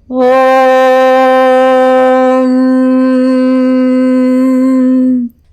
ஓம்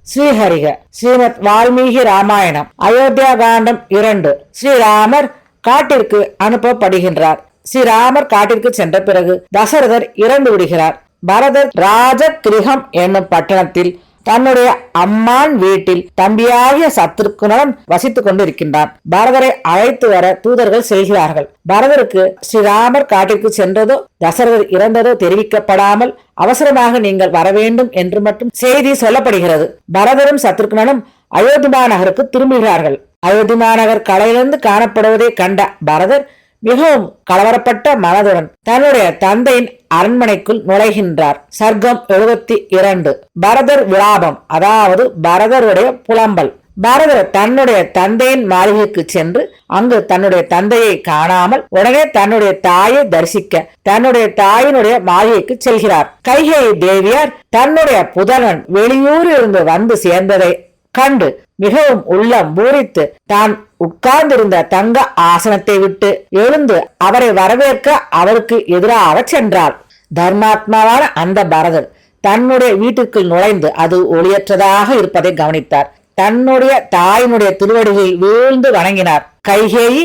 ஸ்ரீஹரிக ஸ்ரீமத் வால்மீகி ராமாயணம் அயோத்தியா காண்டம் 2. ஸ்ரீராமர் காட்டிற்கு அனுப்பப்படுகின்றார். ஸ்ரீராமர் காட்டிற்கு சென்ற பிறகு தசரதர் இறந்து விடுகிறார். பரதர் ராஜகிருகம் என்னும் பட்டணத்தில் தன்னுடைய அம்மான் வீட்டில் தம்பியாகிய சத்ருக்குனுடன் வசித்துக் கொண்டிருக்கின்றான். பரதரை அழைத்து வர தூதர்கள் செல்கிறார்கள். பரதருக்கு ஸ்ரீராமர் காட்டிற்கு சென்றதோ தசரதர் இறந்ததோ தெரிவிக்கப்படாமல் அவசரமாக நீங்கள் வர வேண்டும் என்று மட்டும் செய்தி சொல்லப்படுகிறது. பரதரும் சத்ருக்குனும் அயோத்தி மாநகருக்கு திரும்புகிறார்கள். அயோத்தி மாநகர் கலையிலிருந்து காணப்படுவதை கண்ட பரதர் மிகவும் கலவரப்பட்ட மனதுடன் தன்னுடைய தந்தையின் அரண்மனைக்குள் நுழைகின்றார். சர்க்கம் 72. பரதர் விலாபம், அதாவது பரதருடைய புலம்பல். பரதர் தன்னுடைய தந்தையின் மாளிகைக்கு சென்று அங்கு தன்னுடைய தந்தையை காணாமல் உடனே தன்னுடைய தாயை தரிசிக்க தன்னுடைய தாயினுடைய மாளிகைக்கு செல்கிறார். கைகேயி தேவியார் தன்னுடைய புதல்வன் வெளியூரில் இருந்து வந்து சேர்ந்ததை கண்டு மிகவும் உள்ளம் பூரித்து தான் உட்கார்ந்திருந்த தங்க ஆசனத்தை விட்டு எழுந்து அவரை வரவேற்க அவருக்கு எதிராக சென்றார். தர்மாத்மாவான அந்த பரதர் தன்னுடைய வீட்டுக்குள் நுழைந்து அது ஒளியற்றதாக இருப்பதை கவனித்தார். தன்னுடைய தாயினுடைய திருவடிகளில் வீழ்ந்து வணங்கினார். கைகேயி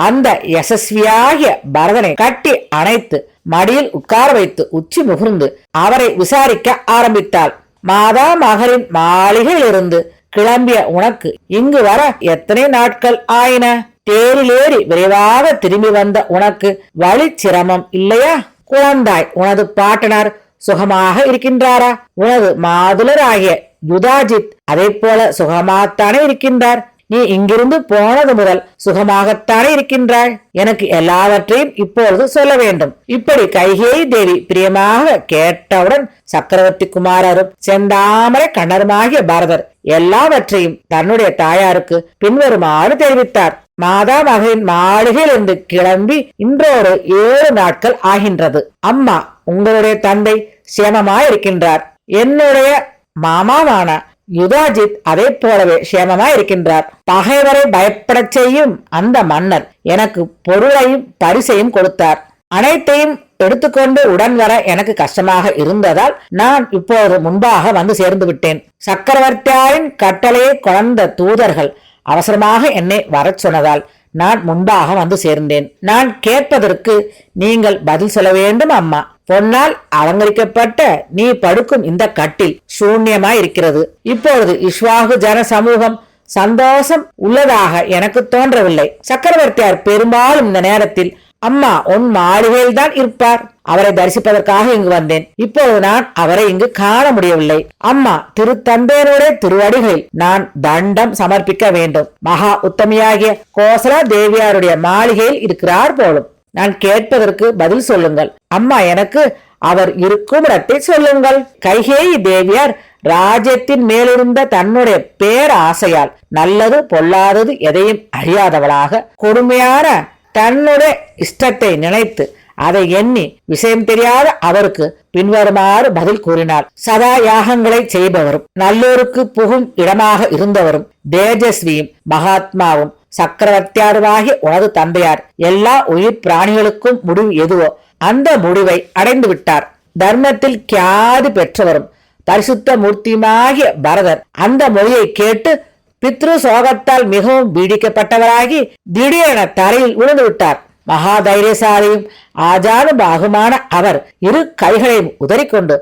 அந்த யசஸ்வியாகிய பரதனை கட்டி அணைத்து மடியில் உட்கார வைத்து உச்சி முகர்ந்து அவரை விசாரிக்க ஆரம்பித்தாள். மாதா மகரின் மாளிகையிலிருந்து கிளம்பிய உனக்கு இங்கு வர எத்தனை நாட்கள் ஆயின? தேரிலேறி விரைவாக திரும்பி வந்த உனக்கு வழி சிரமம் இல்லையா? குழந்தாய், உனது பாட்டனார் சுகமாக இருக்கின்றாரா? உனது மாதுளர் ஆகிய யுதாஜித் அதை போல சுகமாகத்தானே இருக்கின்றார். நீ இங்கிருந்து போனது முதல் சுகமாகத்தானே இருக்கின்றாய். எனக்கு எல்லாவற்றையும் இப்பொழுது சொல்ல வேண்டும். இப்படி கைகேயி தேவி பிரியமாக கேட்டவுடன் சக்கரவர்த்தி குமாரரும் செந்தாமரை கண்ணருமாகிய பரதர் எல்லாவற்றையும் தன்னுடைய தாயாருக்கு பின்வருமாறு தெரிவித்தார். மாதா மகளின் மாளிகையிலிருந்து கிளம்பி இன்றோடு 7 நாட்கள் ஆகின்றது. அம்மா, உங்களுடைய தந்தை சேமமாயிருக்கின்றார். என்னுடைய மாமாவான யுதாஜித் அதை போலவே சேமமாய் இருக்கின்றார். பகைவரை பயப்படச் செய்யும் அந்த மன்னர் எனக்கு பொருளையும் பரிசையும் கொடுத்தார். அனைத்தையும் எடுத்துக்கொண்டு உடன் வர எனக்கு கஷ்டமாக இருந்ததால் நான் இப்போது முன்பாக வந்து சேர்ந்து விட்டேன். சக்கரவர்த்தியாரின் கட்டளையை கொண்ட தூதர்கள் அவசரமாக என்னை வரச் சொன்னதால் நான் முன்பாக வந்து சேர்ந்தேன். நான் கேட்பதற்கு நீங்கள் பதில் சொல்ல வேண்டும் அம்மா. பொன்னால் அலங்கரிக்கப்பட்ட நீ படுக்கும் இந்த கட்டில் சூன்யமாய் இருக்கிறது. இப்பொழுது இஸ்வாகு ஜன சமூகம் சந்தோஷம் உள்ளதாக எனக்கு தோன்றவில்லை. சக்கரவர்த்தியார் பெரும்பாலும் இந்த நேரத்தில் அம்மா உன் மாளிகையில் தான் இருப்பார். அவரை தரிசிப்பதற்காக இங்கு வந்தேன். இப்போது நான் அவரை இங்கு காண முடியவில்லை. அம்மா, திருத்தந்தையனுடைய திருவடிகளில் நான் தண்டம் சமர்ப்பிக்க வேண்டும். மகா உத்தமியாகிய கோசலா தேவியாருடைய மாளிகையில் இருக்கிறார் போலும். நான் கேட்பதற்கு பதில் சொல்லுங்கள் அம்மா. எனக்கு அவர் இருக்கும் இடத்தை சொல்லுங்கள். கைகேயி தேவியார் ராஜ்யத்தின் மேலிருந்த தன்னுடைய பேராசையால் நல்லது பொல்லாதது எதையும் அறியாதவளாக கொடுமையான தன்னுடைய இஷ்டத்தை நினைத்து அதை எண்ணி விஷயம் தெரியாத அவருக்கு பின்வருமாறு பதில் கூறினார். சதா யாகங்களை செய்பவரும் நல்லோருக்கு புகும் இடமாக இருந்தவரும் தேஜஸ்வியும் மகாத்மாவும் சக்கரவர்த்தியாருமாகிய உனது தந்தையார் எல்லா உயிர் பிராணிகளுக்கும் முடிவு எதுவோ அந்த முடிவை அடைந்து விட்டார். தர்மத்தில் கியாதி பெற்றவரும் பரிசுத்த மூர்த்தியுமாகிய பரதர் அந்த மொழியை கேட்டு பித்ரு சோகத்தால் மிகவும் பீடிக்கப்பட்டவராகி திடீரென தரையில் விழுந்து விட்டார். மகா தைரியசாலியும் ஆஜானுபாகுமான அவர் 2 கைகளையும் உதறிக்கொண்டு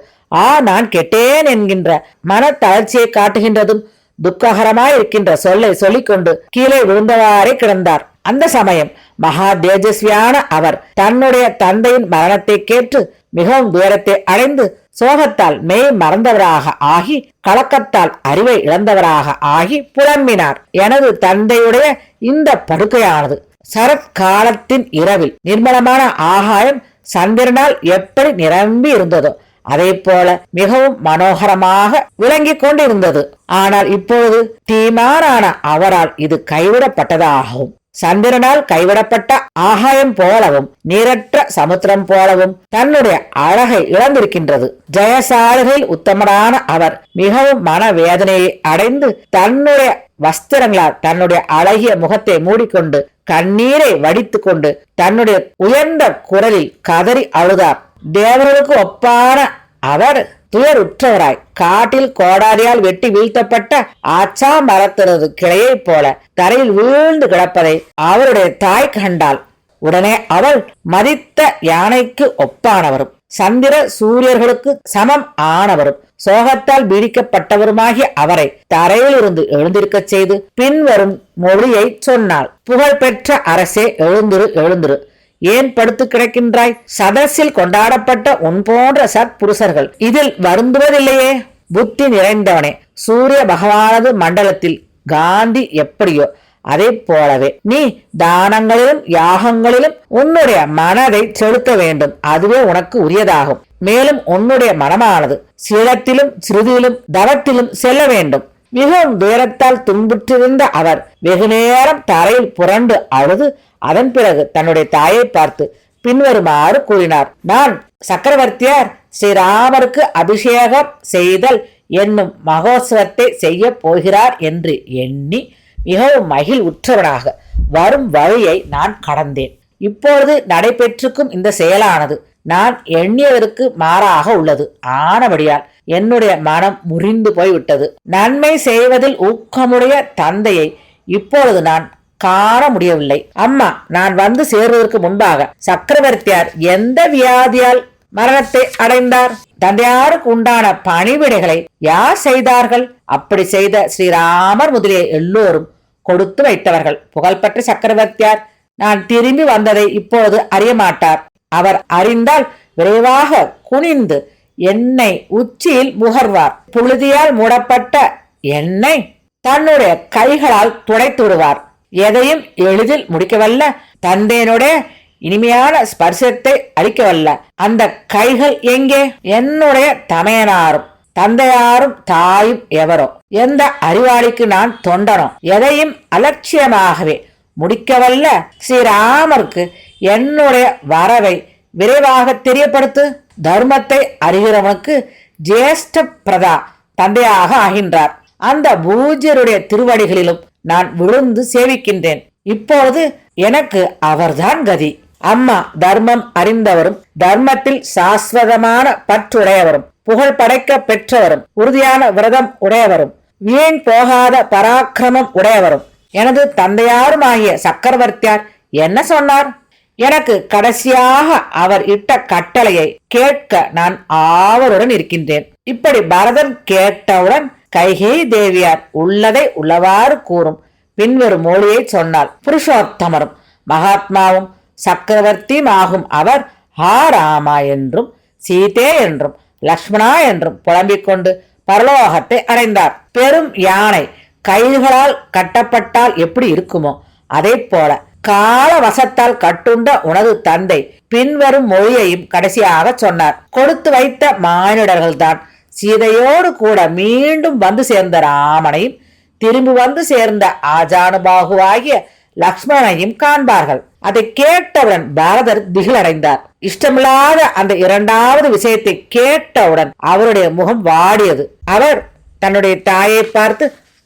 நான் கெட்டேன் என்கின்ற மன தளர்ச்சியை காட்டுகின்றதும் துக்ககரமாயிருக்கின்ற சொல்லை சொல்லிக்கொண்டு கீழே விழுந்தவாறே கிடந்தார். அந்த சமயம் மகா தேஜஸ்வியான அவர் தன்னுடைய தந்தையின் மரணத்தை கேட்டு மிகவும் தூரத்தை அடைந்து சோகத்தால் மெய் மறந்தவராக ஆகி கலக்கத்தால் அறிவை இழந்தவராக ஆகி புலம்பினார். எனது தந்தையுடைய இந்த படுக்கையானது சரத்காலத்தின் இரவில் நிர்மலமான ஆகாயம் சந்திரனால் எப்படி நிரம்பி இருந்ததோ அதே போல மிகவும் மனோகரமாக விளங்கி கொண்டிருந்தது. ஆனால் இப்பொழுது தீமானான அவரால் இது கைவிடப்பட்டதாகவும் சந்திரனால் கைவிடப்பட்ட ஆகாயம் போலவும் நீரற்ற சமுத்திரம் போலவும் தன்னுடைய அழகை இழந்திருக்கின்றது. ஜெயசாலிகளில் உத்தமரான அவர் மிகவும் மனவேதனையை அடைந்து தன்னுடைய வஸ்திரங்களால் தன்னுடைய அழகிய முகத்தை மூடிக்கொண்டு கண்ணீரை வடித்து கொண்டு தன்னுடைய உயர்ந்த குரலில் கதறி அழுதார். தேவர்களுக்கு ஒப்பான அவர் துயருற்றவராய் காட்டில் கோடாரியால் வெட்டி வீழ்த்தப்பட்ட ஆச்சா மரத்தினது கிளையைப் போல தரையில் வீழ்ந்து கிடப்பதை அவருடைய தாய் கண்டாள். உடனே அவள் மதித்த யானைக்கு ஒப்பானவரும் சந்திர சூரியர்களுக்கு சமம் ஆனவரும் சோகத்தால் பீடிக்கப்பட்டவருமாகிய அவரை தரையில் இருந்து எழுந்திருக்க செய்து பின்வரும் மொழியை சொன்னாள். புகழ்பெற்ற அரசே, எழுந்திரு எழுந்திரு, ஏன் படுத்து கிடக்கின்றாய்? சதஸில் கொண்டாடப்பட்ட உன் போன்ற சத்புருஷர்கள் இதில் வருந்துவதில்லையே? புத்தி நிறைந்தவனே, சூரிய பகவானது மண்டலத்தில் காந்தி எப்படியோ அதை போலவே நீ தானங்களிலும் யாகங்களிலும் உன்னுடைய மனதை செலுத்த வேண்டும். அதுவே உனக்கு உரியதாகும். மேலும் உன்னுடைய மனமானது சீலத்திலும் சிறுதியிலும் தவத்திலும் செல்ல வேண்டும். மிகவும் துயரத்தால் துன்புற்றிருந்த அவர் வெகு நேரம் தரையில் புரண்டு அழுது அதன் பிறகு தன்னுடைய தாயை பார்த்து பின்வருமாறு கூறினார். நான் சக்கரவர்த்தியார் ஸ்ரீராமருக்கு அபிஷேகம் செய்தல் என்னும் மகோத்சவத்தை செய்ய போகிறார் என்று எண்ணி மிகவும் மகிழ் உற்றவனாக வரும் வழியை நான் கடந்தேன். இப்பொழுது நடைபெற்றிருக்கும் இந்த செயலானது நான் எண்ணியதற்கு மாறாக உள்ளது. ஆனபடியால் என்னுடைய மனம் முறிந்து போய்விட்டது. நன்மை செய்வதில் ஊக்கமுடைய தந்தையை இப்பொழுது நான் காண முடியவில்லை. அம்மா, நான் வந்து சேர்வதற்கு முன்பாக சக்கரவர்த்தியார் எந்த வியாதியால் மரணத்தை அடைந்தார்? தந்தையாருக்கு உண்டான பணிவிடைகளை யார் செய்தார்கள்? அப்படி செய்த ஸ்ரீராமர் முதலிய எல்லோரும் கொடுத்து வைத்தவர்கள். புகழ்பெற்ற சக்கரவர்த்தியார் நான் திரும்பி வந்ததை இப்போது அறிய மாட்டார். அவர் அறிந்தால் விரைவாக குனிந்து என்னை உச்சியில் முகர்வார். புழுதியால் மூடப்பட்ட என்னை தன்னுடைய கைகளால் துடைத்து விடுவார். எதையும் எளிதில் முடிக்கவல்ல தந்தையனுடைய இனிமையான ஸ்பர்சத்தை அளிக்கவல்ல அந்த கைகள் எங்கே? என்னுடைய தமையனாரும் தந்தையாரும் தாயும் எவரோ? எந்த அறிவாளிக்கு நான் தொண்டனோ? எதையும் அலட்சியமாகவே முடிக்கவல்ல ஸ்ரீராமருக்கு என்னுடைய வரவை விரைவாக தெரியப்படுத்து. தர்மத்தை அறிகிறவனுக்கு ஜேஷ்ட பிரதா தந்தையாக ஆகின்றார். அந்த பூஜ்யருடைய திருவடிகளிலும் நான் விழுந்து சேவிக்கின்றேன். இப்போது எனக்கு அவர்தான் கதி. அம்மா தர்மம் அறிந்தவரும் தர்மத்தில் சாஸ்வதமான பற்றுடையவரும் புகழ் படைக்க பெற்றவரும் உறுதியான விரதம் உடையவரும் வீண் போகாத பராக்கிரமம் உடையவரும் எனது தந்தையாருமாகிய சக்கரவர்த்தியார் என்ன சொன்னார்? எனக்கு கடைசியாக அவர் இட்ட கட்டளையை கேட்க நான் ஆவலுடன் இருக்கின்றேன். இப்படி பரதன் கேட்டவுடன் கைகேயி தேவியார் உள்ளதை உள்ளவாறு கூறும் பின்வரும் மொழியை சொன்னாள். புருஷோத்தமரும் மகாத்மாவும் சக்கரவர்த்தியும் ஆகும் அவர் ஹா ராமா என்றும் சீதே என்றும் லக்ஷ்மணா என்றும் புலம்பிக் கொண்டு பரலோகத்தை அடைந்தார். பெரும் யானை கயிறுகளால் கட்டப்பட்டால் எப்படி இருக்குமோ அதே போல கால வசத்தால் கட்டுண்ட உனது தந்தை பின்வரும் மொழியையும் கடைசியாக சொன்னார். கொடுத்து வைத்த மானிடர்கள்தான் சீதையோடு கூட மீண்டும் வந்து சேர்ந்த ராமனையும் திரும்பி வந்து சேர்ந்த ஆஜானுபாகுவாகிய லக்ஷ்மணனையும் காண்பார்கள். அதை கேட்டவுடன் பாரதர் திகிலடைந்தார். இஷ்டமில்லாத அந்த இரண்டாவது விஷயத்தை கேட்டவுடன் அவருடைய முகம் வாடியது. அவர் தன்னுடைய தாயை பார்த்து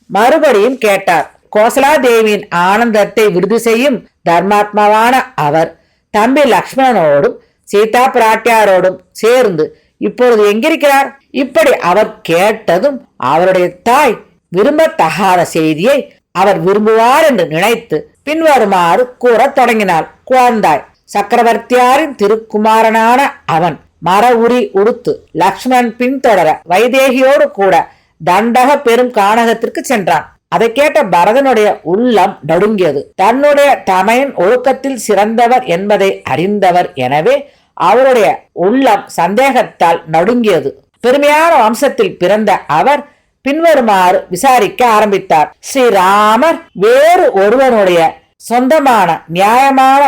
மறுபடியும் கேட்டார். கோசலா தேவியின் ஆனந்தத்தை விருது செய்யும் தர்மாத்மாவான அவர் தம்பி லக்ஷ்மணனோடும் சீதா பிராட்டியாரோடும் சேர்ந்து இப்பொழுது எங்கிருக்கிறார்? இப்படி அவர் கேட்டதும் அவருடைய தாய் விரும்பத்தகாத செய்தியை அவர் விரும்புவார் என்று நினைத்து பின்வருமாறு கூற தொடங்கினாள். குழந்தாய், சக்கரவர்த்தியாரின் திருக்குமாரனான அவன் மர உரி உடுத்து லக்ஷ்மணன் பின்தொடர வைதேகியோடு கூட தண்டக பெரும் கானகத்திற்கு சென்றான். அதை கேட்ட பரதனுடைய உள்ளம் நடுங்கியது. தன்னுடைய தமையன் ஒழுக்கத்தில் சிறந்தவர் என்பதை அறிந்தவர். எனவே அவருடைய உள்ளம் சந்தேகத்தால் நடுங்கியது. பெருமையான வம்சத்தில் பிறந்த அவர் பின்வருமாறு விசாரிக்க ஆரம்பித்தார். ஸ்ரீராமர் வேறு ஒருவனுடைய சொந்தமான நியாயமான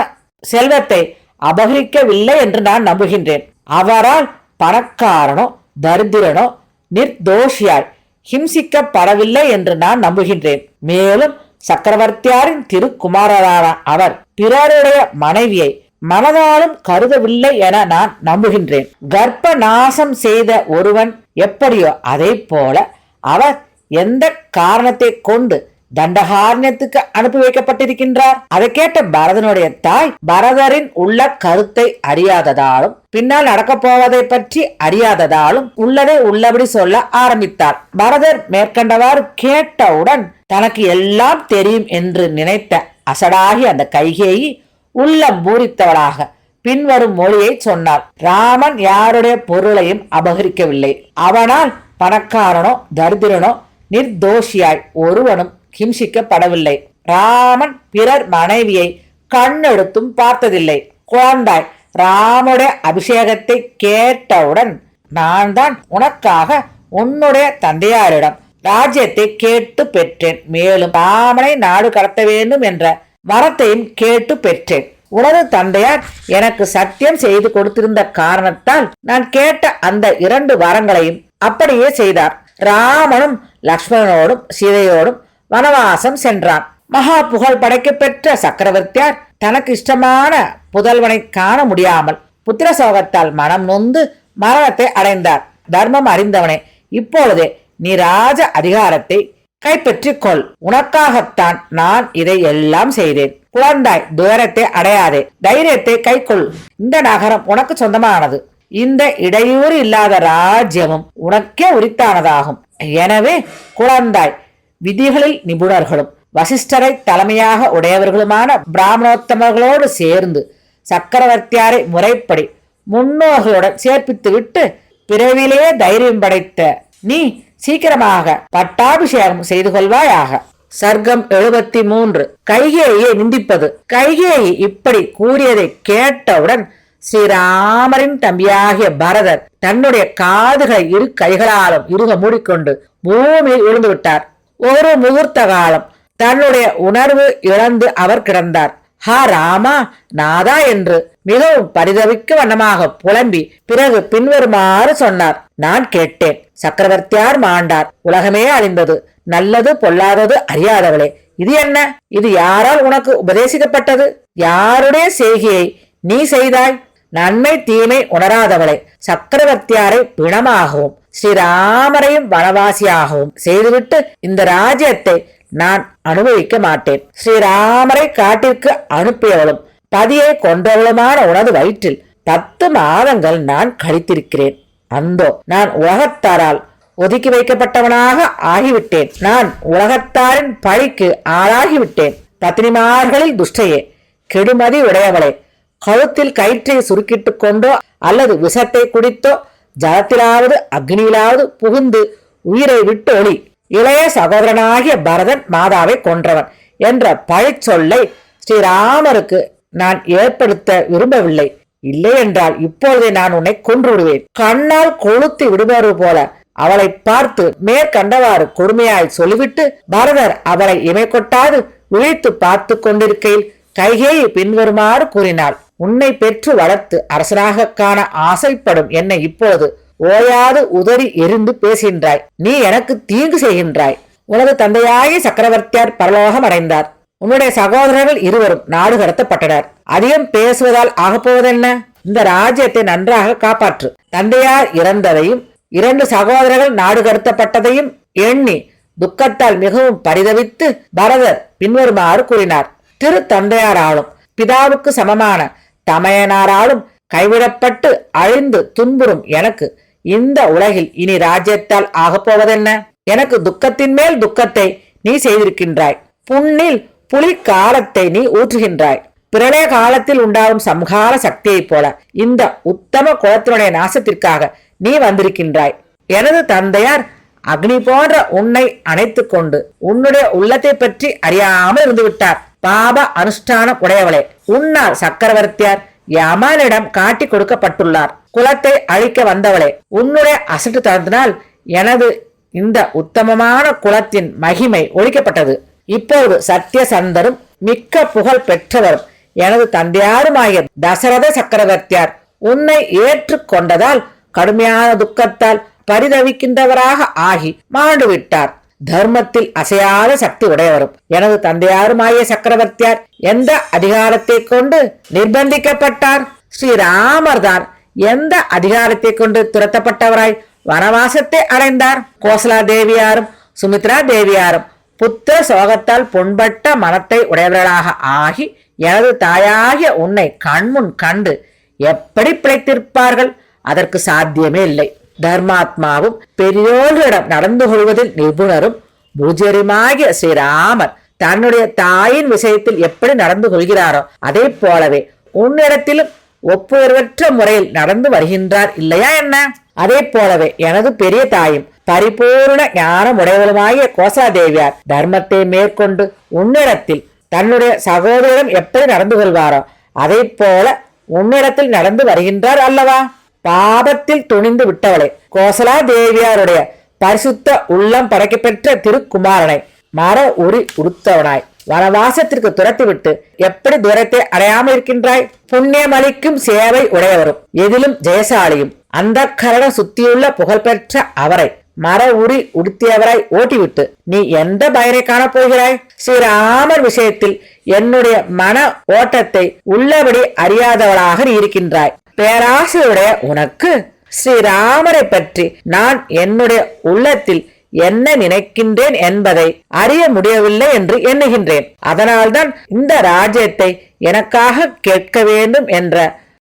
செல்வத்தை அபகரிக்கவில்லை என்று நான் நம்புகின்றேன். அவரால் பணக்காரனோ தரித்திரனோ நிர்தோஷியாய் ஹிம்சிக்கப்படவில்லை என்று நான் நம்புகின்றேன். மேலும் சக்கரவர்த்தியாரின் திருக்குமாரரான அவர் பிறருடைய மனைவியை மனதாலும் கருதவில்லை என நான் நம்புகின்றேன். கர்ப்ப நாசம் செய்த ஒருவன் எப்படியோ அதே போல அவர் எந்த காரணத்தை கொண்டு தண்டகாரண்யத்துக்கு அனுப்பி வைக்கப்பட்டிருக்கின்றார். அதை கேட்ட பரதனுடைய தாய் பரதரின் உள்ள கருத்தை அறியாததாலும் பின்னால் நடக்கப் போவதை பற்றி அறியாததாலும் உள்ளதை உள்ளபடி சொல்ல ஆரம்பித்தார். பரதர் மேற்கண்டவாறு கேட்டவுடன் தனக்கு எல்லாம் தெரியும் என்று நினைத்த அசடாகி அந்த கைகேயி உள்ளம் பூரித்தவளாக பின்வரும் மொழியை சொன்னார். ராமன் யாருடைய பொருளையும் அபகரிக்கவில்லை. அவனால் பணக்காரனோ தரித்திரனோ நிர்தோஷியாய் ஒருவனும் ஹிம்சிக்கப்படவில்லை. ராமன் பிறர் மனைவியை கண்ணெடுத்தும் பார்த்ததில்லை. குழந்தாய், ராமுடைய அபிஷேகத்தை கேட்டவுடன் நான் தான் உனக்காக உன்னுடைய தந்தையாரிடம் ராஜ்யத்தை கேட்டு பெற்றேன். மேலும் ராமனை நாடு கடத்த வேண்டும் என்ற வரத்தையும் கேட்டு பெற்றேன். உனது தந்தையார் எனக்கு சத்தியம் செய்து கொடுத்திருந்த காரணத்தால் நான் கேட்ட அந்த 2 வரங்களையும் அப்படியே செய்தார். ராமனும் லக்ஷ்மணனோடும் சீதையோடும் வனவாசம் சென்றான். மகா புகழ் படைக்க பெற்ற சக்கரவர்த்தியார் தனக்கு இஷ்டமான புதல்வனை காண முடியாமல் புத்திர சோகத்தால் மனம் நொந்து மரணத்தை அடைந்தார். தர்மம் அறிந்தவனே, இப்பொழுதே நீ ராஜ அதிகாரத்தை கைப்பற்றிக் கொள். உனக்காகத்தான் நான் இதை எல்லாம் செய்தேன். குழந்தாய், துயரத்தை அடையாதே, தைரியத்தை கைக்கொள். இந்த நகரம் உனக்கு சொந்தமானது. இந்த இடையூறு இல்லாத ராஜ்யமும் உனக்கே உரித்தானதாகும். எனவே குழந்தாய், விதிகளில் நிபுணர்களும் வசிஷ்டரை தலைமையாக உடையவர்களுமான பிராமணோத்தமர்களோடு சேர்ந்து சக்கரவர்த்தியாரை முறைப்படி முன்னோர்களுடன் சேர்ப்பித்து விட்டு பிறவிலேயே தைரியம் படைத்த நீ சீக்கிரமாக பட்டாபிஷேகம் செய்து கொள்வாயாக. சர்க்கம் 73. கைகேயை நிந்திப்பது. கைகேயி இப்படி கூறியதை கேட்டவுடன் ஸ்ரீராமரின் தம்பியாகிய பரதர் தன்னுடைய காதுகளை 2 கைகளாலும் இறுக மூடிக்கொண்டு பூமியில் விழுந்து விட்டார். ஒரு முகூர்த்த காலம் தன்னுடைய உணர்வு இழந்து அவர் கிடந்தார். ஹா ராமா, நாதா என்று மிகவும் பரிதவிக்க வண்ணமாக புலம்பி பிறகு பின்வருமாறு சொன்னார். நான் கேட்டேன். சக்கரவர்த்தியார் மாண்டார். உலகமே அழிந்தது. நல்லது பொல்லாதது அறியாதவளே, இது என்ன? இது யாரால் உனக்கு உபதேசிக்கப்பட்டது? யாருடைய செய்கையை நீ செய்தாய்? நன்மை தீமை உணராதவளை, சக்கரவர்த்தியாரை பிணமாகவும் ஸ்ரீராமரையும் வனவாசியாகவும் செய்துவிட்டு இந்த ராஜ்யத்தை நான் அனுபவிக்க மாட்டேன். ஸ்ரீராமரை காட்டிற்கு அனுப்பியவளும் பதியை கொன்றவளுமான உனது வயிற்றில் 10 மாதங்கள் நான் கழித்திருக்கிறேன். அந்தோ நான் உலகத்தாரால் ஒதுக்கி வைக்கப்பட்டவனாக ஆகிவிட்டேன். நான் உலகத்தாரின் பழிக்கு ஆளாகிவிட்டேன். பத்தினிமார்களில் துஷ்டையே, கெடுமதி உடையவளே, கழுத்தில் கயிற்றை சுருக்கிட்டு கொண்டோ அல்லது விஷத்தை குடித்தோ ஜலத்திலாவது அக்னியிலாவது புகுந்து உயிரை விட்டு ஒளி. இளைய சகோதரனாகிய பரதன் மாதாவை கொன்றவன் என்ற பழிச்சொல்லை ஸ்ரீராமருக்கு நான் ஏற்படுத்த விரும்பவில்லை. இல்லை என்றால் இப்பொழுதே நான் உன்னை கொன்று விடுவேன். கண்ணால் கொளுத்தி விடுவது போல அவளை பார்த்து மேற்கண்டவாறு கொடுமையாய் சொல்லிவிட்டு பரதர் அவளை இமை கொட்டாது விழித்து பார்த்து கொண்டிருக்கையில் கைகேயி பின்வருமாறு கூறினாள். உன்னை பெற்று வளர்த்து அரசனாக காண ஆசைப்படும் என்னை இப்போது ஓயாது உதறி எரிந்து பேசுகின்றாய். நீ எனக்கு தீங்கு செய்கின்றாய். உனது தந்தையாகிய சக்கரவர்த்தியார் பரலோகம் அடைந்தார். உன்னுடைய சகோதரர்கள் 2 நாடு கடத்தப்பட்டனர். அதிகம் பேசுவதால் ஆகப்போவதென்ன? இந்த ராஜ்யத்தை நன்றாக காப்பாற்று. தந்தையார் இறந்ததையும் 2 சகோதரர்கள் நாடு கடத்தப்பட்டதையும் எண்ணி துக்கத்தால் மிகவும் பரிதவித்து பரதர் பின்வருமாறு கூறினார். திரு தந்தையாராலும் பிதாவுக்கு சமமான தமையனாராலும் கைவிடப்பட்டு அழிந்து துன்புறும் எனக்கு இந்த உலகில் இனி ராஜ்யத்தால் ஆகப்போவதென்ன? எனக்கு துக்கத்தின் மேல் துக்கத்தை நீ செய்திருக்கின்றாய். புண்ணில் புலி காலத்தை நீ ஊற்றுகின்றாய். பிரளய காலத்தில் உண்டாகும் சம்ஹார சக்தியைப் போல இந்த உத்தம குலத்தினுடைய நாசத்திற்காக நீ வந்திருக்கின்றாய். எனது தந்தையார் அக்னி போன்ற உன்னை அணைத்து கொண்டு உன்னுடைய உள்ளத்தை பற்றி அறியாமல் இருந்து விட்டார். பாப அனுஷ்டானம் உடையவளே, உன்னால் சக்கரவர்த்தியார் யமனிடம் காட்டி கொடுக்கப்பட்டுள்ளார். குலத்தை அழிக்க வந்தவளே, உன்னுடைய அசட்டு தனத்தினால் எனது இந்த உத்தமமான குலத்தின் மகிமை ஒழிக்கப்பட்டது. இப்போது சத்தியசந்தரும் மிக்க புகழ் பெற்றவரும் எனது தந்தையாருமாகிய தசரத சக்கரவர்த்தியார் உன்னை ஏற்றுக்கொண்டதால் கடுமையான துக்கத்தால் பரிதவிக்கின்றவராக ஆகி மாண்டு விட்டார். தர்மத்தில் அசையாத சக்தி உடையவரும் எனது தந்தையாருமாகிய சக்கரவர்த்தியார் எந்த அதிகாரத்தை கொண்டு நிர்பந்திக்கப்பட்டார்? ஸ்ரீராமர் தான் எந்த அதிகாரத்தை கொண்டு துரத்தப்பட்டவராய் வனவாசத்தை அடைந்தார்? கோசலா தேவியாரும் சுமித்ரா தேவியாரும் புத்திர சோகத்தால் புண்பட்ட மனத்தை உடையவர்களாக ஆகி எனது தாயாகிய உன்னை கண்முன் கண்டு எப்படி பிழைத்திருப்பார்கள்? அதற்கு சாத்தியமே இல்லை. தர்மாத்மாவும் பெரியோர்களிடம் நடந்து கொள்வதில் நிபுணரும் பூஜ்யருமாகிய ஸ்ரீராமர் தன்னுடைய தாயின் விஷயத்தில் எப்படி நடந்து கொள்கிறாரோ அதே போலவே உன்னிடத்திலும் ஒப்புயர்வற்ற முறையில் நடந்து வருகின்றார் இல்லையா என்ன? அதே போலவே எனது பெரிய தாயும் பரிபூர்ண ஞானம் உடையவளுமாகிய கோசாதேவியார் தர்மத்தை மேற்கொண்டு உன்னிடத்தில் தன்னுடைய சகோதரிடம் எப்படி நடந்து கொள்வாரோ அதே போல உன்னிடத்தில் நடந்து வருகின்றார் அல்லவா? பாபத்தில் துணிந்து விட்டவளே, கோசலா தேவியாருடைய பரிசுத்த உள்ளம் படைக்கப்பெற்ற திருக்குமாரனை மர உரி உடுத்தவனாய் வனவாசத்திற்கு துரத்திவிட்டு எப்படி தூரத்தை அடையாமல் இருக்கின்றாய்? புண்ணியமளிக்கும் சேவை உடையவரும் எதிலும் ஜெயசாலியும் அந்த கரண சுத்தியுள்ள புகழ்பெற்ற அவரை மர உரி உடுத்தியவராய் ஓட்டிவிட்டு நீ எந்த பயனை காணப்போகிறாய்? ஸ்ரீராமர் விஷயத்தில் என்னுடைய மன ஓட்டத்தை உள்ளபடி அறியாதவளாக நீ இருக்கின்றாய். பேராசையுடைய உனக்கு ஸ்ரீராமரை பற்றி நான் என்னுடைய உள்ளத்தில் என்ன நினைக்கின்றேன் என்பதை அறிய முடியவில்லை என்று எண்ணுகின்றேன். அதனால்தான் இந்த ராஜ்யத்தை எனக்காக கேட்க வேண்டும் என்ற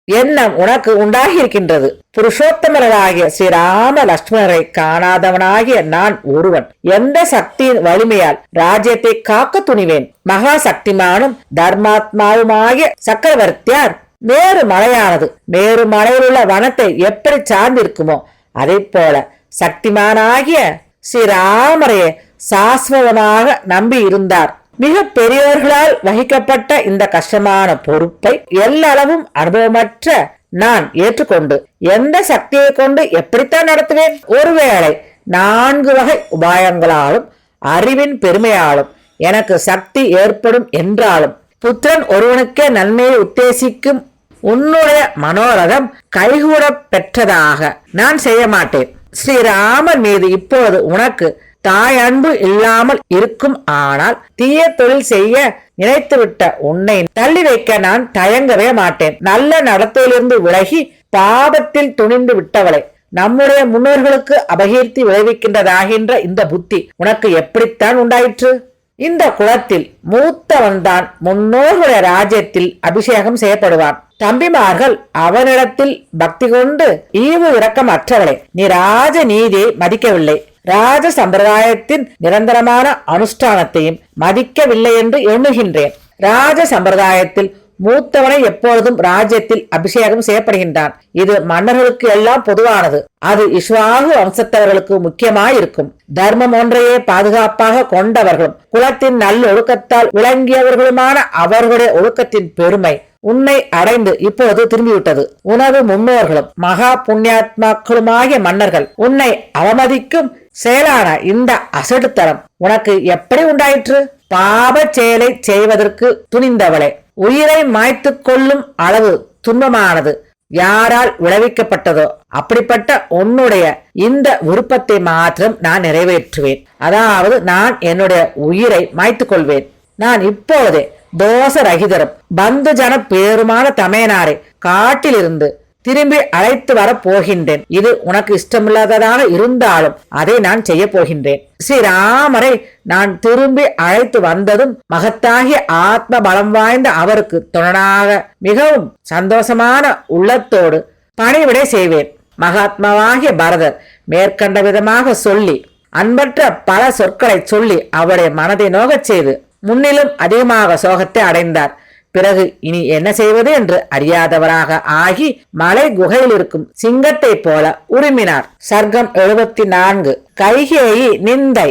எண்ணம் உனக்கு உண்டாகி இருக்கின்றது. புருஷோத்தமராகிய ஸ்ரீராம லட்சுமணரை காணாதவனாகிய நான் ஒருவன் எந்த சக்தியின் வலிமையால் ராஜ்யத்தை காக்க துணிவேன்? மகா சக்திமானும் தர்மாத்மாவுமாகிய சக்கரவர்த்தியார் மேரு மலையானது மேரு மலையில் உள்ள வனத்தை எப்படி சார்ந்திருக்குமோ அதை போல சக்திமானாகிய ஸ்ரீராமரையே சாஸ்வதமாக நம்பி இருந்தார். மிக பெரியவர்களால் வகிக்கப்பட்ட இந்த கஷ்டமான பொறுப்பை எல்லளவும் அனுபவமற்ற நான் ஏற்றுக்கொண்டு எந்த சக்தியை கொண்டு எப்படித்தான் நடத்துவேன்? ஒருவேளை 4 வகை உபாயங்களாலும் அறிவின் பெருமையாலும் எனக்கு சக்தி ஏற்படும் என்றாலும் புத்திரன் ஒருவனுக்கே நன்மையை உத்தேசிக்கும் உன்னுடைய மனோரதம் கைகூட பெற்றதாக நான் செய்ய மாட்டேன். ஸ்ரீராமர் மீது இப்போது உனக்கு தாய் அன்பு இல்லாமல் இருக்கும். ஆனால் தீய தொழில் செய்ய நினைத்துவிட்ட உன்னை தள்ளி வைக்க நான் தயங்கவே மாட்டேன். நல்ல நடத்தையிலிருந்து விலகி பாபத்தில் துணிந்து விட்டவளை நம்முடைய முன்னோர்களுக்கு அபகீர்த்தி விளைவிக்கின்றதாகின்ற இந்த புத்தி உனக்கு எப்படித்தான் உண்டாயிற்று? இந்த குலத்தில் மூத்தவன்தான் முன்னோர்களுடைய ராஜ்யத்தில் அபிஷேகம் செய்யப்படுவான். தம்பிமார்கள் அவனிடத்தில் பக்தி கொண்டு ஈவு இரக்கம் அற்றவளை நீ ராஜ நீதியை மதிக்கவில்லை, ராஜ சம்பிரதாயத்தின் நிரந்தரமான அனுஷ்டானத்தையும் மதிக்கவில்லை என்று எண்ணுகின்றேன். ராஜ சம்பிரதாயத்தில் மூத்தவனை எப்பொழுதும் ராஜ்யத்தில் அபிஷேகம் செய்யப்படுகின்றான். இது மன்னர்களுக்கு எல்லாம் பொதுவானது. அது இஸ்வாகு வம்சத்தவர்களுக்கு முக்கியமாயிருக்கும். தர்மம் ஒன்றையே பாதுகாப்பாக கொண்டவர்களும் குலத்தின் நல்லொழுக்கத்தால் விளங்கியவர்களுமான அவர்களுடைய ஒழுக்கத்தின் பெருமை உன்னை அடைந்து இப்போது திரும்பிவிட்டது. உனது முன்னோர்களும் மகா புண்ணியாத்மாக்களுமாகிய மன்னர்கள் உன்னை அவமதிக்கும் செயலான இந்த அசடுத்தரம் உனக்கு எப்படி உண்டாயிற்று? பாப செயலை செய்வதற்கு துணிந்தவளே, உயிரை மாய்த்து கொள்ளும் அளவு துன்பமானது யாரால் விளைவிக்கப்பட்டதோ அப்படிப்பட்ட உன்னுடைய இந்த விருப்பத்தை மாத்திரம் நான் நிறைவேற்றுவேன். அதாவது நான் என்னுடைய உயிரை மாய்த்து கொள்வேன். நான் இப்பொழுதே தோசரகிதரும் பந்து ஜன பேருமான தமையனாரை காட்டிலிருந்து திரும்பி அழைத்து வர போகின்றேன். இது உனக்கு இஷ்டமில்லாததாக இருந்தாலும் அதை நான் செய்ய போகின்றேன். ஸ்ரீராமரை நான் திரும்பி அழைத்து வந்ததும் மகத்தாகிய ஆத்ம பலம் வாய்ந்த அவருக்கு துணனாக மிகவும் சந்தோஷமான உள்ளத்தோடு பணிவிடை செய்வேன். மகாத்மாவாகிய பரதர் மேற்கண்ட விதமாக சொல்லி அன்பற்ற பல சொற்களை சொல்லி அவருடைய மனதை நோகச் செய்து முன்னிலும் அதிகமாக சோகத்தை அடைந்தார். பிறகு இனி என்ன செய்வது என்று அறியாதவராக ஆகி மலை குகையில் இருக்கும் சிங்கத்தை போல உரிமினார். சர்க்கம் 74. கைகேயி நிந்தை.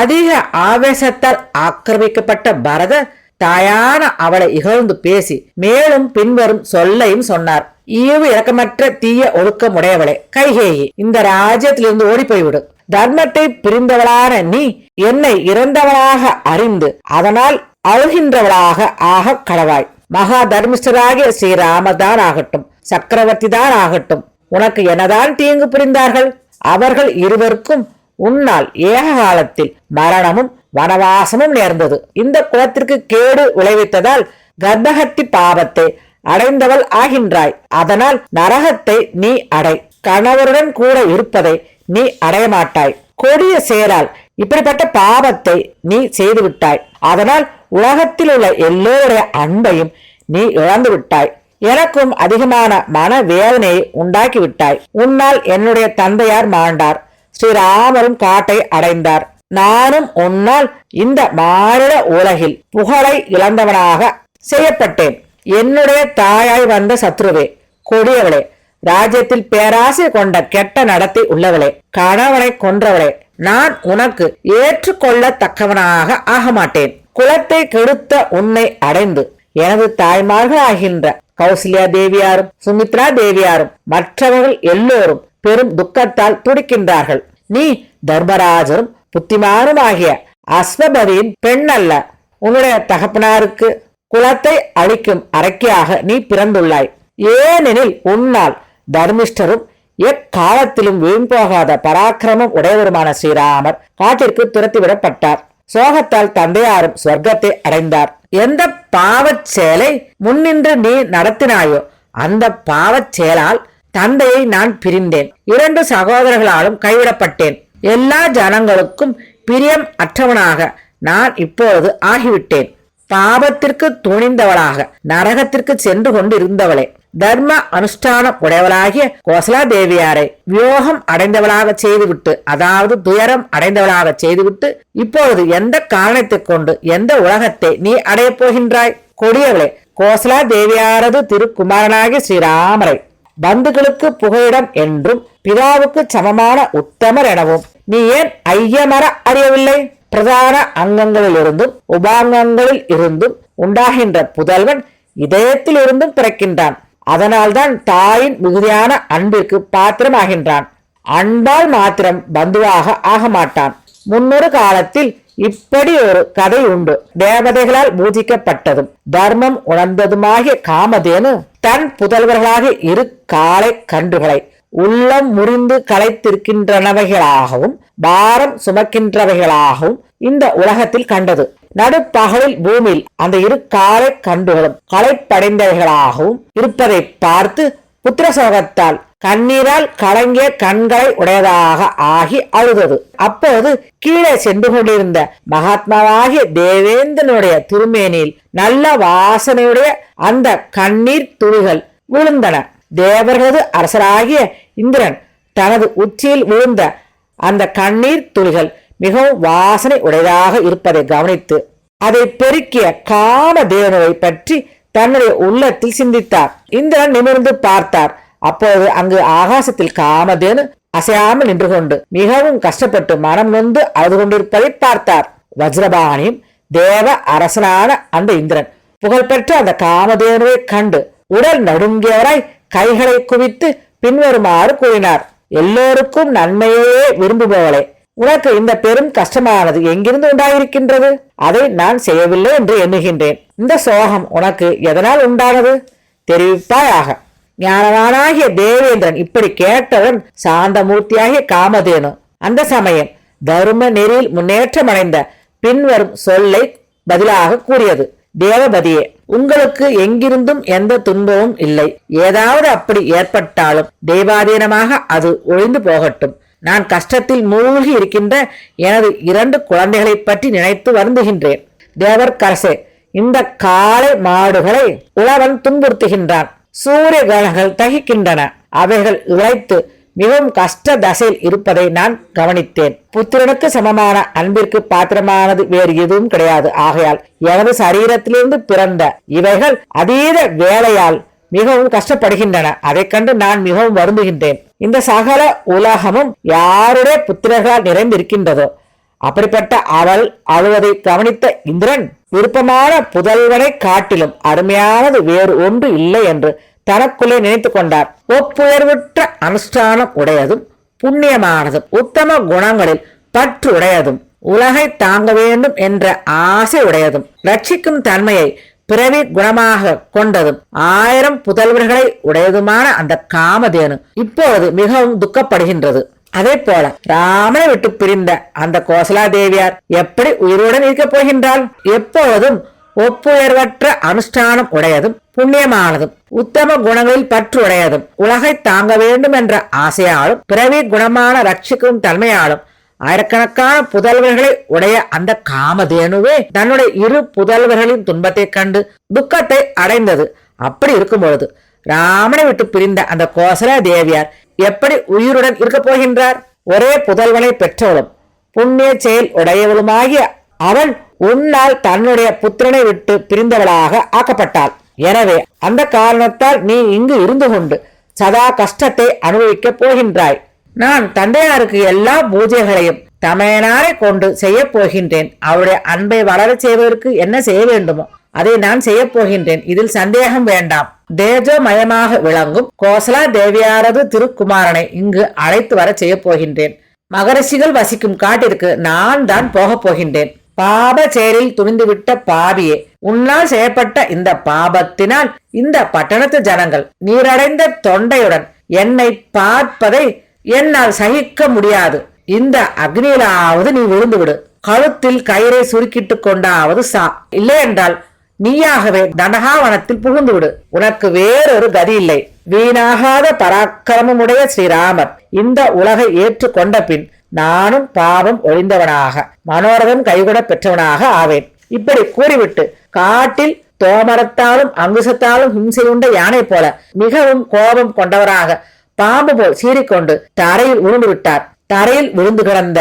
அதிக ஆவேசத்தால் ஆக்கிரமிக்கப்பட்ட பரதர் தாயான அவளை இகழ்ந்து பேசி மேலும் பின்வரும் சொல்லையும் சொன்னார். ஈவு இரக்கமற்ற தீய ஒழுக்கம் உடையவளே கைகேயி, இந்த ராஜ்யத்திலிருந்து ஓடி போய்விடு. தர்மத்தை பிரிந்தவளான நீ என்னை இறந்தவளாக அறிந்து அதனால் அழுகின்றவளாக ஆக கடவாய். மகா தர்மிஷ்டராகிய ஸ்ரீராமதான் ஆகட்டும், சக்கரவர்த்தி தான் ஆகட்டும், உனக்கு என்னதான் தீங்கு புரிந்தார்கள்? அவர்கள் இருவருக்கும் உன்னால் ஏக காலத்தில் மரணமும் வனவாசமும் நேர்ந்தது. இந்த குலத்திற்கு கேடு விளைவித்ததால் கர்ப்பஹத்தி பாவத்தை அடைந்தவள் ஆகின்றாய். அதனால் நரகத்தை நீ அடை. கணவருடன் கூட இருப்பதை நீ அடைய மாட்டாய். கொடிய செயலால் இப்படிப்பட்ட பாவத்தை நீ செய்து விட்டாய். அதனால் உலகத்தில் உள்ள எல்லோருடைய அன்பையும் நீ இழந்து விட்டாய். எனக்கும் அதிகமான மனவேதனையை உண்டாக்கி விட்டாய். உன்னால் என்னுடைய தந்தையார் மாண்டார். ஸ்ரீராமரும் காட்டை அடைந்தார். நானும் உன்னால் இந்த மானிட உலகில் புகழை இழந்தவனாக செய்யப்பட்டேன். என்னுடைய தாயாய் வந்த சத்ருவே, கொடியவளே, ராஜ்யத்தில் பேராசை கொண்ட கெட்ட நடத்தை உள்ளவளே, கணவனை கொன்றவளே, நான் உனக்கு ஏற்றுக்கொள்ளத்தக்கவனாக ஆக மாட்டேன். குலத்தை கெடுத்த உன்னை அடைந்து எனது தாய்மார்களாகின்ற கௌசல்யா தேவியாரும் சுமித்ரா தேவியாரும் மற்றவர்கள் எல்லோரும் பெரும் துக்கத்தால் துடிக்கின்றார்கள். நீ தர்மராஜரும் புத்திமானுமாகிய அஸ்வபதியின் பெண் அல்ல. உன்னுடைய தகப்பனாருக்கு குலத்தை அழிக்கும் அரக்கியாக நீ பிறந்துள்ளாய். ஏனெனில் உன்னால் தர்மிஷ்டரும் எக்காலத்திலும் வீண் போகாத பராக்கிரமம் உடையவருமான ஸ்ரீராமர் காட்டிற்கு துரத்திவிடப்பட்டார். சோகத்தால் தந்தையாரும் சொர்க்கத்தை அடைந்தார். எந்த பாவச் செயலை முன்னின்று நீ நடத்தினாயோ அந்த பாவச் செயலால் தந்தையை நான் பிரிந்தேன். 2 சகோதரர்களாலும் கைவிடப்பட்டேன். எல்லா ஜனங்களுக்கும் பிரியம் அற்றவனாக நான் இப்பொழுது ஆகிவிட்டேன். பாபத்திற்கு துணிந்தவளாக நரகத்திற்கு சென்று கொண்டு இருந்தவளே, தர்ம அனுஷ்டானம் உடையவளாகிய கோசலா தேவியாரை வியோகம் அடைந்தவளாக செய்துவிட்டு, அதாவது துயரம் அடைந்தவளாக செய்துவிட்டு, இப்பொழுது எந்த காரணத்தை கொண்டு எந்த உலகத்தை நீ அடையப் போகின்றாய்? கொடியவளே, கோசலா தேவியாரது திருக்குமாரனாகிய ஸ்ரீராமரை பந்துகளுக்கு புகலிடம் என்றும் பிதாவுக்கு சமமான உத்தமர் எனவும் நீ ஏன் ஐயமர அறியவில்லை? பிரதான அங்கங்களில் இருந்தும் உபாங்கங்களில் இருந்தும் உண்டாகின்ற புதல்வன் இதயத்தில் இருந்தும் பிறக்கின்றான். அதனால்தான் தாயின் மிகுதியான அன்பிற்கு பாத்திரமாகின்றான். அன்பால் மாத்திரம் பந்துவாக ஆக மாட்டான். முன்னொரு காலத்தில் இப்படி ஒரு கதை உண்டு. தேவதைகளால் பூஜிக்கப்பட்டதும் தர்மம் உணர்ந்ததுமாகிய காமதேனு தன் புதல்வர்களாக இரு காளை கன்றுகளை உள்ளம் முறிந்து களைத்திருக்கின்றனவைகளாகவும் பாரம் சுமக்கின்றவைகளாகவும் இந்த உலகத்தில் கண்டது. நடுப்பகலில் பூமியில் அந்த இரு காளை கன்றுகளும் களைப்படைந்தவைகளாகவும் இருப்பதை பார்த்து புத்திரசோகத்தால் கண்ணீரால் கலங்கிய கண்களை உடையதாக ஆகி அழுதது. அப்போது கீழே சென்று கொண்டிருந்த மகாத்மாவாகிய தேவேந்திரனுடைய திருமேனியில் நல்ல வாசனையுடைய அந்த கண்ணீர் துளிகள் விழுந்தன. தேவர்களது அரசராகிய இந்திரன் தனது உச்சியில் விழுந்த அந்த கண்ணீர் துளிகள் மிகவும் வாசனை உடையதாக இருப்பதை கவனித்து அதை பெருக்கிய காமதேனுவை பற்றி தன்னுடைய உள்ளத்தில் சிந்தித்தார். இந்திரன் நிமிர்ந்து பார்த்தார். அப்போது அங்கு ஆகாசத்தில் காமதேனு அசையாமல் நின்று கொண்டு மிகவும் கஷ்டப்பட்டு மனம் நொந்து அழுது கொண்டிருப்பதை பார்த்தார். வஜ்ரபாணியும் தேவ அரசனான அந்த இந்திரன் புகழ்பெற்ற அந்த காமதேனுவை கண்டு உடல் நடுங்கியவராய் கைகளை குவித்து பின்வருமாறு கூறினார். எல்லோருக்கும் நன்மையே விரும்புபவளே, உனக்கு இந்த பெரும் கஷ்டமானது எங்கிருந்து உண்டாயிருக்கின்றது? அதை நான் செய்யவில்லை என்று எண்ணுகின்றேன். இந்த சோகம் உனக்கு எதனால் உண்டானது? தெரிவிப்பாயாக. ஞானவானாகிய தேவேந்திரன் இப்படி கேட்டவன் சாந்தமூர்த்தியாகிய காமதேனு அந்த சமயம் தர்ம நெறியில் முன்னேற்றம் அடைந்த பின்வரும் சொல்லை பதிலாக கூறியது. தேவபதியே, உங்களுக்கு எங்கிருந்தும் எந்த துன்பமும் இல்லை. ஏதாவது அப்படி ஏற்பட்டாலும் தெய்வாதீனமாக அது ஒழிந்து போகட்டும். நான் கஷ்டத்தில் மூழ்கி இருக்கின்ற எனது 2 குழந்தைகளை பற்றி நினைத்து வருந்துகின்றேன். தேவர்க்கரசே, இந்த காளை மாடுகளை உழவன் துன்புறுத்துகின்றான். சூரிய கிரகங்கள் தகிக்கின்றன. அவைகள் இழைத்து மிகவும் கஷ்ட தசையில் இருப்பதை நான் கவனித்தேன். புத்திரனுக்கு சமமான அன்பிற்கு பாத்திரமானது வேறு எதுவும் கிடையாது. ஆகையால் எனது சரீரத்திலிருந்து பிறந்த இவைகள் அதீத வேலையால் மிகவும் கஷ்டப்படுகின்றன. அதை கண்டு நான் மிகவும் வருந்துகின்றேன். இந்த சகல உலகமும் யாருடைய புத்திரர்களால் நிறைந்திருக்கின்றதோ அப்படிப்பட்ட அவள் அழுவதை கவனித்த இந்திரன் விருப்பமான புதல்வனை காட்டிலும் அருமையானது வேறு ஒன்று இல்லை என்று தனக்குள்ளே நினைத்து கொண்டார். ஒப்புயர்வுற்ற அனுஷ்டானம் உடையதும் புண்ணியமானதும் உத்தம குணங்களில் பற்று உடையதும் உலகை தாங்க வேண்டும் என்ற ஆசை உடையதும் ரட்சிக்கும் தன்மையை பிறவி குணமாக கொண்டதும் 1000 புதல்வர்களை உடையதுமான அந்த காமதேனு இப்போது மிகவும் துக்கப்படுகின்றது. அதே போல ராமனை விட்டு பிரிந்த அந்த கோசலா தேவியார் எப்படி உயிருடன் இருக்கப் போகின்றாள்? எப்போதும் ஒப்புயர்வற்ற அனுஷ்டானம் உடையதும் புண்ணியமானதும் உத்தம குணங்களில் பற்று உடையதும் உலகை தாங்க வேண்டும் என்ற ஆசையாலும் பிறவி குணமான ரட்சிக்கும் தன்மையாலும் ஆயிரக்கணக்கான புதல்வர்களை உடைய அந்த காமதேனுவே தன்னுடைய இரு புதல்வர்களின் துன்பத்தை கண்டு துக்கத்தை அடைந்தது. அப்படி இருக்கும் பொழுது ராமனை விட்டு பிரிந்த அந்த கோசலா தேவியார் எப்படி உயிருடன் இருக்க போகின்றார்? ஒரே புதல்வனை பெற்றவளும் புண்ணிய செயல் உடையவளுமாகிய அவள் உன்னால் தன்னுடைய புத்திரனை விட்டு பிரிந்தவளாக ஆக்கப்பட்டாள். எனவே அந்த காரணத்தால் நீ இங்கு இருந்து கொண்டு சதா கஷ்டத்தை அனுபவிக்க போகின்றாய். நான் தந்தையாருக்கு எல்லா பூஜைகளையும் தமையனாரை கொண்டு செய்ய போகின்றேன். அவருடைய அன்பை வளர செய்வதற்கு என்ன செய்ய வேண்டுமோ அதை நான் செய்ய போகின்றேன். இதில் சந்தேகம் வேண்டாம். தேஜோமயமாக விளங்கும் கோசலா தேவியாரது திருக்குமாரனை இங்கு அழைத்து வர செய்ய போகின்றேன். மகரிஷிகள் வசிக்கும் காட்டிற்கு நான் தான் போக போகின்றேன். பாப செயலில் துணிந்துவிட்ட பாவியே, உன்னால் செய்யப்பட்ட இந்த பாபத்தினால் இந்த பட்டணத்து ஜனங்கள் நீரடைந்த தொண்டையுடன் என்னை பார்ப்பதை என்னால் சகிக்க முடியாது. இந்த அக்னியிலாவது நீ விழுந்து விடு. கழுத்தில் கயிறை சுருக்கிட்டு கொண்டாவது சா, இல்லை என்றால் நீயாகவே தண்டகாவனத்தில் புகுந்து விடு. உனக்கு வேறொரு கதி இல்லை. வீணாகாத பராக்கிரமமுடைய ஸ்ரீராமர் இந்த உலகை ஏற்றுக்கொண்ட பின் நானும் பாவம் ஒழிந்தவனாக மனோரதம் கைவிட பெற்றவனாக ஆவேன். இப்படி கூறிவிட்டு காட்டில் தோமரத்தாலும் அங்குசத்தாலும் ஹிம்சையுண்ட யானை போல மிகவும் கோபம் கொண்டவராக பாம்பு போல் சீறிக்கொண்டு தரையில் விழுந்து விட்டார். தரையில் விழுந்து கிடந்த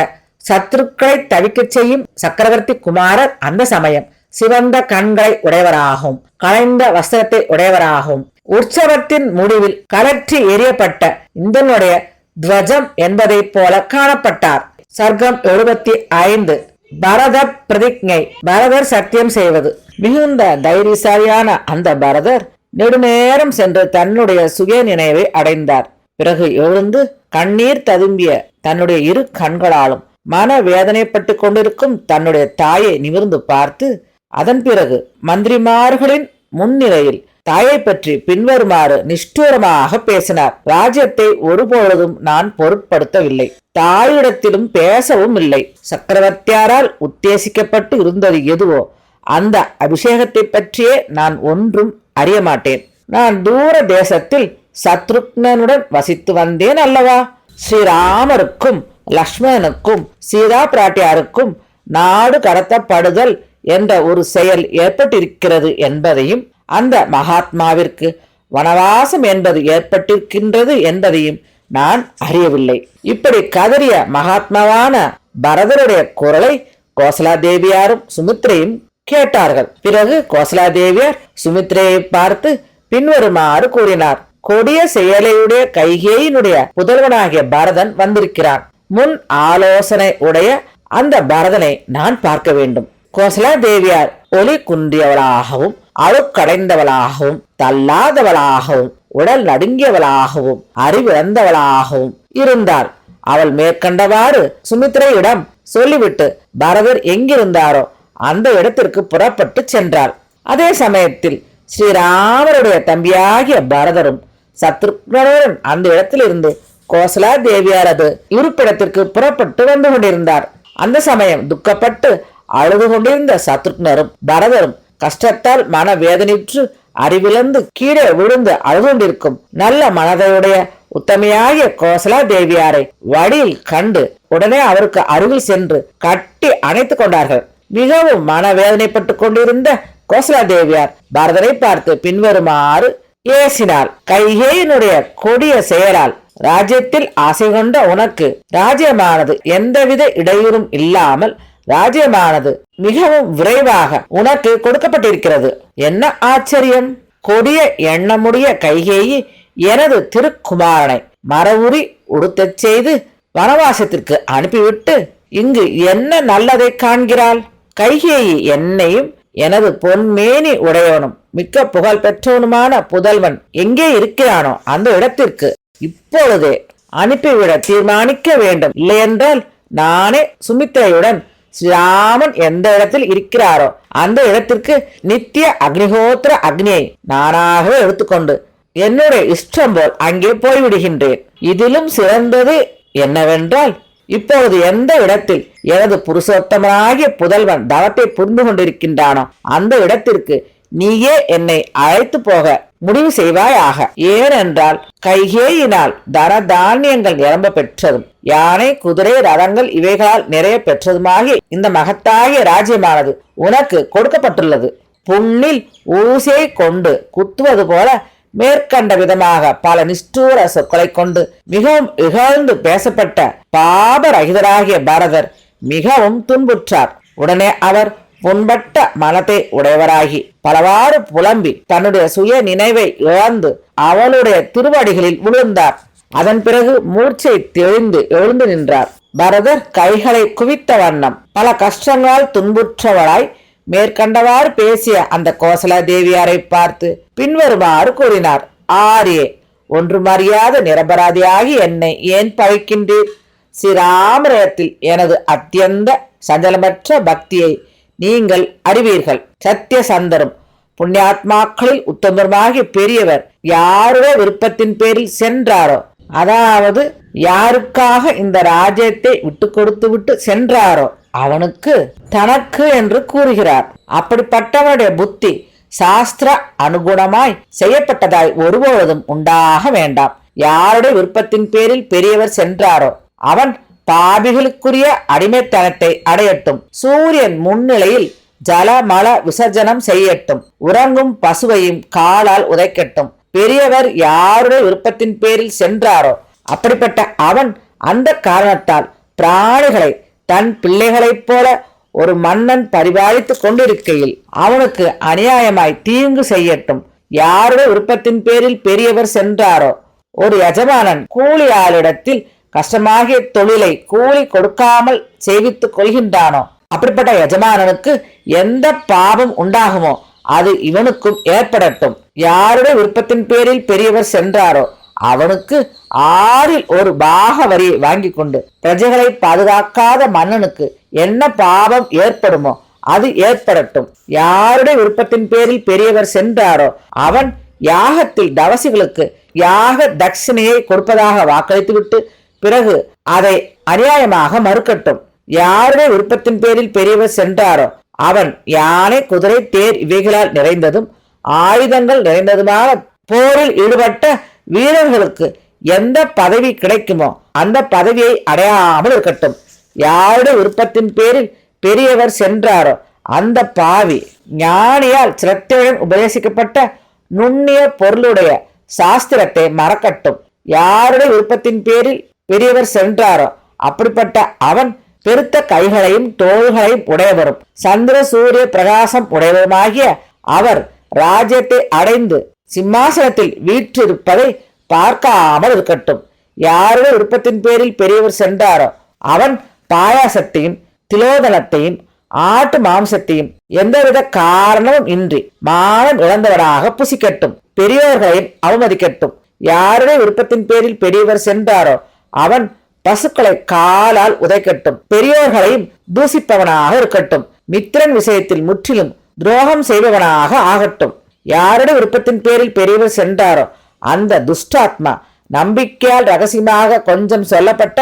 சத்ருக்களை தவிக்க செய்யும் சக்கரவர்த்தி குமாரர் அந்த சமயம் சிவந்த கண்களை உடையவராகவும் களைந்த வஸ்திரத்தை உடையவராகவும் உற்சவத்தின் முடிவில் கலற்றி எரியப்பட்ட இந்தனுடைய துவஜம் என்பதை போல காணப்பட்டார். சர்க்கம் 75. பரத பிரதிஜை. பரதர் சத்தியம் செய்வது. மிகுந்த தைரியசாலியான அந்த பரதர் நெடுநேரம் சென்று தன்னுடைய சுய நினைவை அடைந்தார். பிறகு எழுந்து கண்ணீர் ததும்பிய தன்னுடைய இரு கண்களாலும் மன வேதனைப்பட்டு கொண்டிருக்கும் தன்னுடைய தாயை நிமிர்ந்து பார்த்து அதன் பிறகு மந்திரிமார்களின் முன்னிலையில் தாயை பற்றி பின்வருமாறு நிஷ்டூரமாக பேசினார். ராஜ்யத்தை ஒருபொழுதும் நான் பொருட்படுத்தவில்லை. தாயிடத்திலும் பேசவும் இல்லை. சக்கரவர்த்தியாரால் உத்தேசிக்கப்பட்டு இருந்தது எதுவோ அந்த அபிஷேகத்தை பற்றியே நான் ஒன்றும் அறிய மாட்டேன். நான் தூர தேசத்தில் சத்ருக்னனுடன் வசித்து வந்தேன் அல்லவா? ஸ்ரீராமருக்கும் லக்ஷ்மணனுக்கும் சீதா பிராட்டியாருக்கும் நாடு கடத்தப்படுதல் என்ற ஒரு செயல் ஏற்பட்டிருக்கிறது என்பதையும் அந்த மகாத்மாவிற்கு வனவாசம் என்பது ஏற்பட்டிருக்கின்றது என்பதையும் நான் அறியவில்லை. இப்படி கதறிய மகாத்மாவான பரதருடைய குரலை கோசலா தேவியாரும் சுமித்ரையும் கேட்டார்கள். பிறகு கோசலா தேவியார் சுமித்ரையை பார்த்து பின்வருமாறு கூறினார். கொடிய செயலையுடைய கைகேயினுடைய புதல்வனாகிய பரதன் வந்திருக்கிறான். முன் ஆலோசனை உடைய அந்த பரதனை நான் பார்க்க வேண்டும். கோசலா தேவியார் ஒலி குன்றியவளாகவும் அழுக்கடைந்தவளாகவும் தள்ளாதவளாகவும் உடல் நடுங்கியவளாகவும் அறிவிழந்தவளாகவும் இருந்தாள். அவள் மேற்கண்டவாறு சுமித்ரையிடம் சொல்லிவிட்டு பரதர் எங்கிருந்தாரோ அந்த இடத்திற்கு புறப்பட்டு சென்றாள். அதே சமயத்தில் ஸ்ரீராமருடைய தம்பியாகிய பரதரும் சத்ருக்னனுடன் அந்த இடத்திலிருந்து கோசலா தேவியாரது இருப்பிடத்திற்கு புறப்பட்டு வந்து கொண்டிருந்தார். அந்த சமயம் துக்கப்பட்டு அழுது கொண்டிருந்த சத்ருக்னரும் பரதரும் கஷ்டத்தால் மன வேதனைற்று அறிவிழந்து கீழே விழுந்து அழுது கொண்டிருக்கும் நல்ல மனதையுடைய உத்தமையாகிய கோசலா தேவியாரை வழியில் கண்டு உடனே அவருக்கு அருகில் சென்று கட்டி அணைத்துக் கொண்டார்கள். மிகவும் மனவேதனைப்பட்டு கொண்டிருந்த கோசலா தேவியார் பரதரை பார்த்து பின்வருமாறு ஏசினாள். கைகேயினுடைய கொடிய செயலால் ராஜ்யத்தில் ஆசை கொண்ட உனக்கு ராஜ்யமானது எந்தவித இடையூறும் இல்லாமல் ராஜ்யமானது மிகவும் விரைவாக உனக்கு கொடுக்கப்பட்டிருக்கிறது. என்ன ஆச்சரியம்! கொடிய எண்ணமுடைய கைகேயி எனது திருக்குமாரனை மரவுரி உடுத்தச் செய்து வனவாசத்திற்கு அனுப்பிவிட்டு இங்கு என்ன நல்லதை காண்கிறாள்? கைகேயி என்னையும் எனது பொன்மேனி உடையவனும் மிக்க புகழ் பெற்றவனுமான புதல்வன் எங்கே இருக்கிறானோ அந்த இடத்திற்கு இப்பொழுதே அனுப்பிவிட தீர்மானிக்க வேண்டும். இல்லையென்றால் நானே சுமித்ரையுடன் ஸ்ரீராமன் எந்த இடத்தில் இருக்கிறாரோ அந்த இடத்திற்கு நித்திய அக்னிஹோத்திர அக்னியை நானாகவே எடுத்துக்கொண்டு என்னுடைய இஷ்டம் போல் அங்கே போய்விடுகின்றேன். இதிலும் சிறந்தது என்னவென்றால் இப்பொழுது எந்த இடத்தில் எனது புருஷோத்தமனாகிய புதல்வன் தவத்தை புரிந்து கொண்டிருக்கின்றானோ அந்த இடத்திற்கு நீயே என்னை அழைத்து போக முடிவு செய்வாயாக. ஏனென்றால் கைகேயினால் தன தானியங்கள் நிரம்ப பெற்றதும் யானை குதிரை ரதங்கள் இவைகளால் நிறைய பெற்றதுமாகி இந்த மகத்தாகிய ராஜ்யமானது உனக்கு கொடுக்கப்பட்டுள்ளது. புண்ணில் ஊசியை கொண்டு குத்துவது போல மேற்கண்ட விதமாக பல நிஷ்டூர சொற்களை கொண்டு மிகவும் இகழ்ந்து பேசப்பட்ட பாபரகிதராகிய பரதர் மிகவும் துன்புற்றார். உடனே அவர் புண்பட்ட மனத்தை உடையவராகி பலவாறு புலம்பி தன்னுடைய சுய நினைவை இழந்து அவளுடைய திருவடிகளில் விழுந்தார். அதன் பிறகு மூர்ச்சை தெளிந்து எழுந்து நின்றார். பரதர் கைகளை குவித்த வண்ணம் பல கஷ்டங்களால் துன்புற்றவளாய் மேற்கண்டவாறு பேசிய அந்த கோசல தேவியாரை பார்த்து பின்வருமாறு கூறினார். ஆரியே, ஒன்றும் அறியாத நிரபராதியாகி என்னை ஏன் பகைக்கின்றீர்? ஸ்ரீராமரிடத்தில் எனது அத்தியந்த சஞ்சலமற்ற பக்தியை நீங்கள் அறிவீர்கள். சத்தியசந்தரும் புண்ணியாத்மாக்களில் உத்தமருமாகி பெரியவர் யாருடைய விருப்பத்தின் பேரில் சென்றாரோ, அதாவது யாருக்காக இந்த ராஜ்யத்தை விட்டு கொடுத்து விட்டு சென்றாரோ அவனுக்கு தனக்கு என்று கூறுகிறார். அப்படிப்பட்டவனுடைய புத்தி சாஸ்திர அனுகுணமாய் செய்யப்பட்டதாய் ஒருபொழுதும் உண்டாக வேண்டாம். யாருடைய விருப்பத்தின் பேரில் பெரியவர் சென்றாரோ அவன் பாபிகளுக்குரிய அடிமைத்தனத்தை அடையட்டும். சூரியன் முன்னிலையில் ஜலமல விசர்ஜனம் செய்யட்டும். உறங்கும் பசுவையும் காலால் உதைக்கட்டும். பெரியவர் யாருடைய விருப்பத்தின் பேரில் சென்றாரோ அப்படிப்பட்ட அவன் அந்த காரணத்தால் பிராணிகளை தன் பிள்ளைகளைப் போல ஒரு மன்னன் பரிபாலித்துக் கொண்டிருக்கையில் அவனுக்கு அநியாயமாய் தீங்கு செய்யட்டும். யாருடைய விருப்பத்தின் பேரில் பெரியவர் சென்றாரோ, ஒரு எஜமானன் கூலி ஆளிடத்தில் கஷ்டமாகிய தொழிலை கூலி கொடுக்காமல் செய்வித்துக் கொள்கின்றானோ அப்படிப்பட்ட எஜமானனுக்கு எந்த பாவம் உண்டாகுமோ அது இவனுக்கும் ஏற்படட்டும். யாருடைய விருப்பத்தின் பேரில் பெரியவர் சென்றாரோ அவனுக்கு 6ல் ஒரு பாக வரியை வாங்கி கொண்டு பிரஜைகளை பாதுகாக்காத மன்னனுக்கு என்ன பாவம் ஏற்படுமோ அது ஏற்படட்டும். யாருடைய விருப்பத்தின் பேரில் பெரியவர் சென்றாரோ அவன் யாகத்தில் தவசிகளுக்கு யாக தட்சிணையை கொடுப்பதாக வாக்களித்துவிட்டு பிறகு அதை அநியாயமாக மறுக்கட்டும். யாருடைய விருப்பத்தின் பேரில் பெரியவர் சென்றாரோ அவன் யானை குதிரை தேர் இவைகளால் நிறைந்ததும் ஆயுதங்கள் நிறைந்ததுமான போரில் ஈடுபட்ட வீரர்களுக்கு எந்த பதவி கிடைக்குமோ அந்த பதவியை அடையாமல் இருக்கட்டும். யாருடைய விருப்பத்தின் பேரில் பெரியவர் சென்றாரோ அந்த பாவி ஞானியால் சிரத்தையுடன் உபதேசிக்கப்பட்ட நுண்ணிய பொருளுடைய சாஸ்திரத்தை மறக்கட்டும். யாருடைய விருப்பத்தின் பேரில் பெரியவர் சென்றாரோ அப்படிப்பட்ட அவன் பெருத்த கைகளையும் தோள்களையும் உடையவரும் சந்திர சூரிய பிரகாசம் உடையவருமாகிய அவர் ராஜ்யத்தை அடைந்து சிம்மாசனத்தில் வீற்றிருப்பதை பார்க்காமல் இருக்கட்டும். யாருடைய விருப்பத்தின் பேரில் பெரியவர் சென்றாரோ அவன் பாயாசத்தையும் திலோதனத்தையும் ஆட்டு மாம்சத்தையும் எந்தவித காரணமும் இன்றி மானம் இழந்தவராக புசிக்கட்டும். பெரியோர்களையும் அவமதிக்கட்டும். யாருடைய விருப்பத்தின் பேரில் பெரியவர் சென்றாரோ அவன் பசுக்களை காலால் உதைக்கட்டும். பெரியோர்களையும் தூசிப்பவனாக இருக்கட்டும். மித்திரன் விஷயத்தில் முற்றிலும் துரோகம் செய்பவனாக ஆகட்டும். யாருடைய விருப்பத்தின் பேரில் பெரியவர் சென்றாரோ அந்த துஷ்டாத்மா நம்பிக்கையால் ரகசியமாக கொஞ்சம் சொல்லப்பட்ட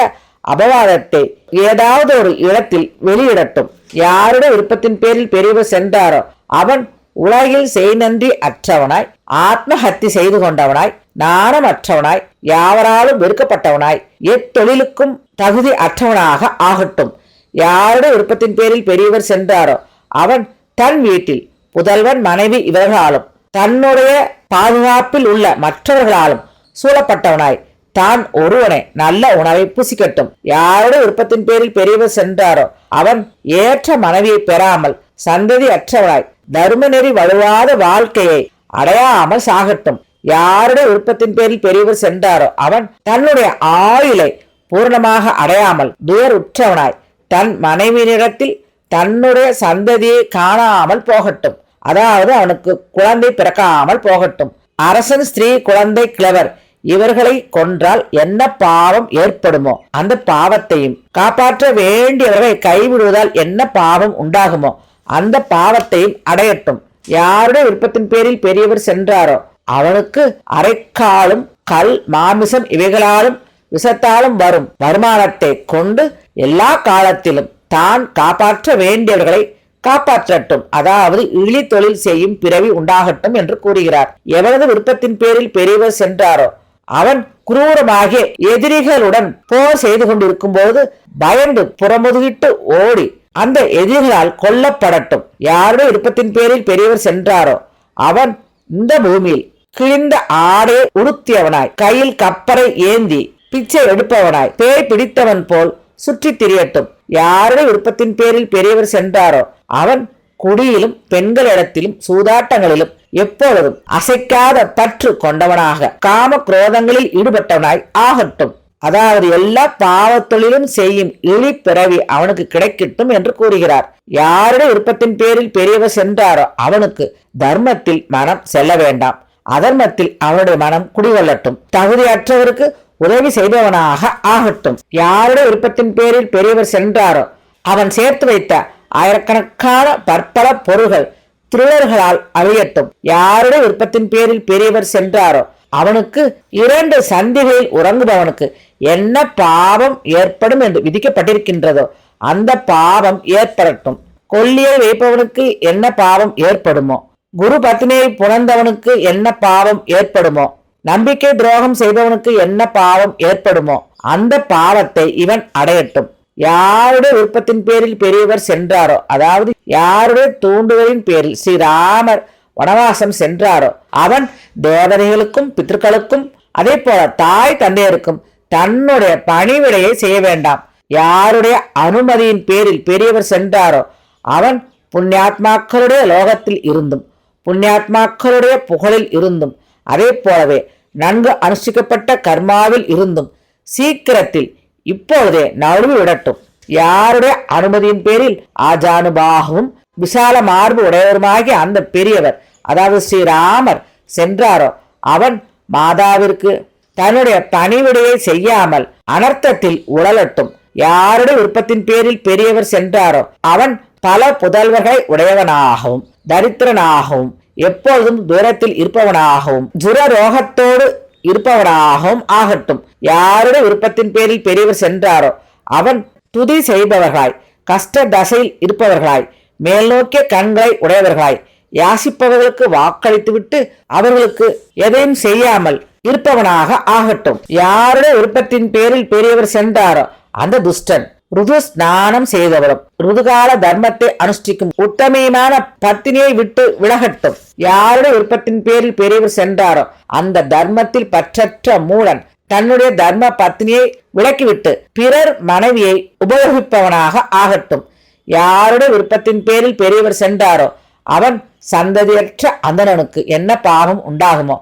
அபவாதத்தை ஏதாவது ஒரு இடத்தில் வெளியிடட்டும். யாருடைய விருப்பத்தின் பேரில் பெரியவர் சென்றாரோ அவன் உலகில் செய்நன்றி அற்றவனாய் ஆத்மஹத்தி செய்து கொண்டவனாய் நாணமற்றவனாய் யாவராலும் வெறுக்கப்பட்டவனாய் எத்தொழிலுக்கும் தகுதி அற்றவனாக ஆகட்டும். யாருடைய விருப்பத்தின் பேரில் பெரியவர் சென்றாரோ அவன் தன் வீட்டில் புதல்வன் மனைவி இவர்களாலும் தன்னுடைய பாதுகாப்பில் உள்ள மற்றவர்களாலும் சூழப்பட்டவனாய் தான் ஒருவனை நல்ல உணவை புசிக்கட்டும். யாருடைய விருப்பத்தின் பேரில் பெரியவர் சென்றாரோ அவன் ஏற்ற மனைவியை பெறாமல் சந்ததி அற்றவனாய் தர்ம நெறி வலுவாத வாழ்க்கையை அடையாமல் சாகட்டும். யாருடைய விருப்பத்தின் பேரில் பெரியவர் சென்றாரோ அவன் தன்னுடைய ஆயுளை பூர்ணமாக அடையாமல் துயர் உற்றவனாய் தன் மனைவியினிடத்தில் தன்னுடைய சந்ததியை காணாமல் போகட்டும். அதாவது அவனுக்கு குழந்தை பிறக்காமல் போகட்டும். அரசன், ஸ்திரீ, குழந்தை, கிழவர் இவர்களை கொன்றால் என்ன பாவம் ஏற்படுமோ அந்த பாவத்தையும் காப்பாற்ற வேண்டியவர்களை கைவிடுவதால் என்ன பாவம் உண்டாகுமோ அந்த பாவத்தையும் அடையட்டும். யாருடைய விருப்பத்தின் பேரில் பெரியவர் சென்றாரோ அவனுக்கு அரைக்காலும் கல் மாமிசம் இவைகளாலும் விஷத்தாலும் வரும் வருமானத்தை கொண்டு எல்லா காலத்திலும் தான் காப்பாற்ற வேண்டியவர்களை காப்பாற்றட்டும், அதாவது இழி தொழில் செய்யும் பிறவி உண்டாகட்டும் என்று கூறுகிறார். எவனது விருப்பத்தின் பேரில் பெரியவர் சென்றாரோ அவன் குரூரமாகிய எதிரிகளுடன் போர் செய்து கொண்டிருக்கும் போது பயந்து புறமுதுகிட்டு ஓடி அந்த எதிரிகளால் கொல்லப்படட்டும். யாருடைய விருப்பத்தின் பேரில் பெரியவர் சென்றாரோ அவன் இந்த பூமியில் கிழிந்த ஆடை உடுத்தியவனாய், கையில் கப்பரை ஏந்தி பிச்சை எடுப்பவனாய், பேய் பிடித்தவன் போல் சுற்றி திரியட்டும். யாருடைய விருப்பத்தின் பேரில் பெரியவர் சென்றாரோ அவன் குடியிலும் பெண்களிடத்திலும் சூதாட்டங்களிலும் எப்பொழுதும் அசைக்காத பற்று கொண்டவனாக காம குரோதங்களில் ஈடுபட்டவனாய் ஆகட்டும். அதாவது எல்லா பாவத்தொழிலும் செய்யும் இழி பிறவி அவனுக்கு கிடைக்கட்டும் என்று கூறுகிறார். யாருடைய விருப்பத்தின் பேரில் பெரியவர் சென்றாரோ அவனுக்கு தர்மத்தில் மனம் செல்ல வேண்டாம், அதர்மத்தில் அவனுடைய மனம் குடிகொள்ளட்டும். தகுதியற்றவருக்கு உதவி செய்பவனாக ஆகட்டும். யாருடைய விருப்பத்தின் பேரில் பெரியவர் சென்றாரோ அவன் சேர்த்து வைத்த ஆயிரக்கணக்கான பற்பல பொருள்கள் திருடர்களால் அழியட்டும். யாருடைய விருப்பத்தின் பேரில் பெரியவர் சென்றாரோ அவனுக்கு 2 சந்திகளில் உறங்குபவனுக்கு என்ன பாவம் ஏற்படும் என்று விதிக்கப்பட்டிருக்கின்றதோ அந்த பாவம் ஏற்படட்டும். கொல்லியை வைப்பவனுக்கு என்ன பாவம் ஏற்படுமோ, குரு பத்னியை புணர்ந்தவனுக்கு என்ன பாவம் ஏற்படுமோ, நம்பிக்கை துரோகம் செய்பவனுக்கு என்ன பாவம் ஏற்படுமோ அந்த பாவத்தை இவன் அடையட்டும். யாருடைய விருப்பத்தின் பேரில் பெரியவர் சென்றாரோ, அதாவது யாருடைய தூண்டுதலின் பேரில் ஸ்ரீராமர் வனவாசம் சென்றாரோ அவன் தேவதைகளுக்கும் பித்ருக்களுக்கும் அதே போல தாய் தந்தையருக்கும் தன்னுடைய பணிவிடையை செய்ய வேண்டாம். யாருடைய அனுமதியின் பேரில் பெரியவர் சென்றாரோ அவன் புண்ணியாத்மாக்களுடைய லோகத்தில் இருந்தும் புண்ணியாத்மாக்களுடைய புகழில் இருந்தும் அதே போலவே நன்கு அனுஷ்டிக்கப்பட்ட கர்மாவில் இருந்தும் சீக்கிரத்தில் இப்பொழுதே நழுவி விடட்டும். யாருடைய அனுமதியின் பேரில் ஆஜானுபாகவும் விசால மார்பு உடையவருமாகிய அந்த பெரியவர், அதாவது ஸ்ரீராமர் சென்றாரோ அவன் மாதாவிற்கு தன்னுடைய பணிவிடையை செய்யாமல் அனர்த்தத்தில் உழலட்டும். யாருடைய விருப்பத்தின் பேரில் பெரியவர் சென்றாரோ அவன் பல புதல்வர்களை உடையவனாகவும் தரித்திரனாகவும் எப்பொழுதும் தூரத்தில் இருப்பவனாகவும் ஜுரரோகத்தோடு இருப்பவனாகவும் ஆகட்டும். யாருடைய விருப்பத்தின் பேரில் பெரியவர் சென்றாரோ அவன் துதி செய்பவர்களாய், கஷ்ட தசையில் இருப்பவர்களாய், மேல் நோக்கிய கண்களை உடையவர்களாய், யாசிப்பவர்களுக்கு வாக்களித்துவிட்டு அவர்களுக்கு எதையும் செய்யாமல் இருப்பவனாக ஆகட்டும். யாருடைய விருப்பத்தின் பேரில் பெரியவர் சென்றாரோ அந்த துஷ்டன் ருது ஸ்நானம் செய்தவரும் ருதுகால தர்மத்தை அனுஷ்டிக்கும் உத்தமமான பத்தினியை விட்டு விலகட்டும். யாருடைய விருப்பத்தின் பேரில் பெரியவர் சென்றாரோ அந்த தர்மத்தில் பற்றற்ற மூடன் தன்னுடைய தர்ம பத்தினியை விலக்கிவிட்டு பிறர் மனைவியை உபயோகிப்பவனாக ஆகட்டும். யாருடைய விருப்பத்தின் பேரில் பெரியவர் சென்றாரோ அவன் சந்ததியற்ற அந்தணனுக்கு என்ன பாவம் உண்டாகுமோ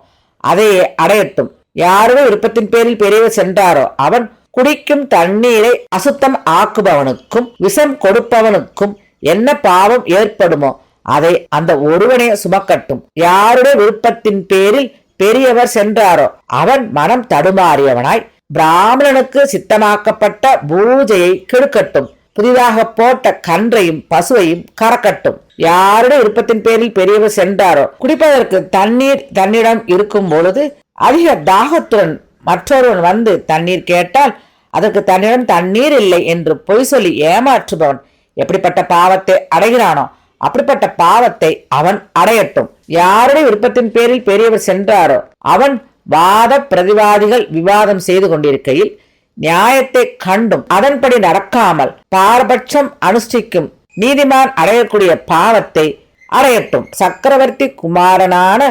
அதையே அடையட்டும். யாருடைய விருப்பத்தின் பேரில் பெரியவர் சென்றாரோ அவன் குடிக்கும் தண்ணீரை அசுத்தம் ஆக்குபவனுக்கும் விஷம் கொடுப்பவனுக்கும் என்ன பாவம் ஏற்படுமோ அதை அந்த ஒருவனே சுமக்கட்டும். யாருடைய விருப்பத்தின் பேரில் பெரியவர் சென்றாரோ அவன் மனம் தடுமாறியவனாய் பிராமணனுக்கு சித்தமாக்கப்பட்ட பூஜையை கெடுக்கட்டும். புதிதாக போட்ட கன்றையும் பசுவையும் கறக்கட்டும். யாருடைய விருப்பத்தின் பேரில் பெரியவர் சென்றாரோ குடிப்பதற்கு தண்ணீர் தன்னிடம் இருக்கும் பொழுது அதிக தாகத்துடன் மற்றொருவன் வந்து தண்ணீர் கேட்டால் அதற்கு தன்னிடம் தண்ணீர் இல்லை என்று பொய் சொல்லி ஏமாற்றுபவன் எப்படிப்பட்ட பாவத்தை அடைகிறானோ அப்படிப்பட்ட பாவத்தை அவன் அடையட்டும். யாருடைய விருப்பத்தின் பேரில் பெரியவர் சென்றாரோ அவன் வாத பிரதிவாதிகள் விவாதம் செய்து கொண்டிருக்கையில் நியாயத்தை கண்டும் அதன்படி நடக்காமல் பாரபட்சம் அனுஷ்டிக்கும் நீதிமான் அடையக்கூடிய பாவத்தை அடையட்டும். சக்கரவர்த்தி குமாரனான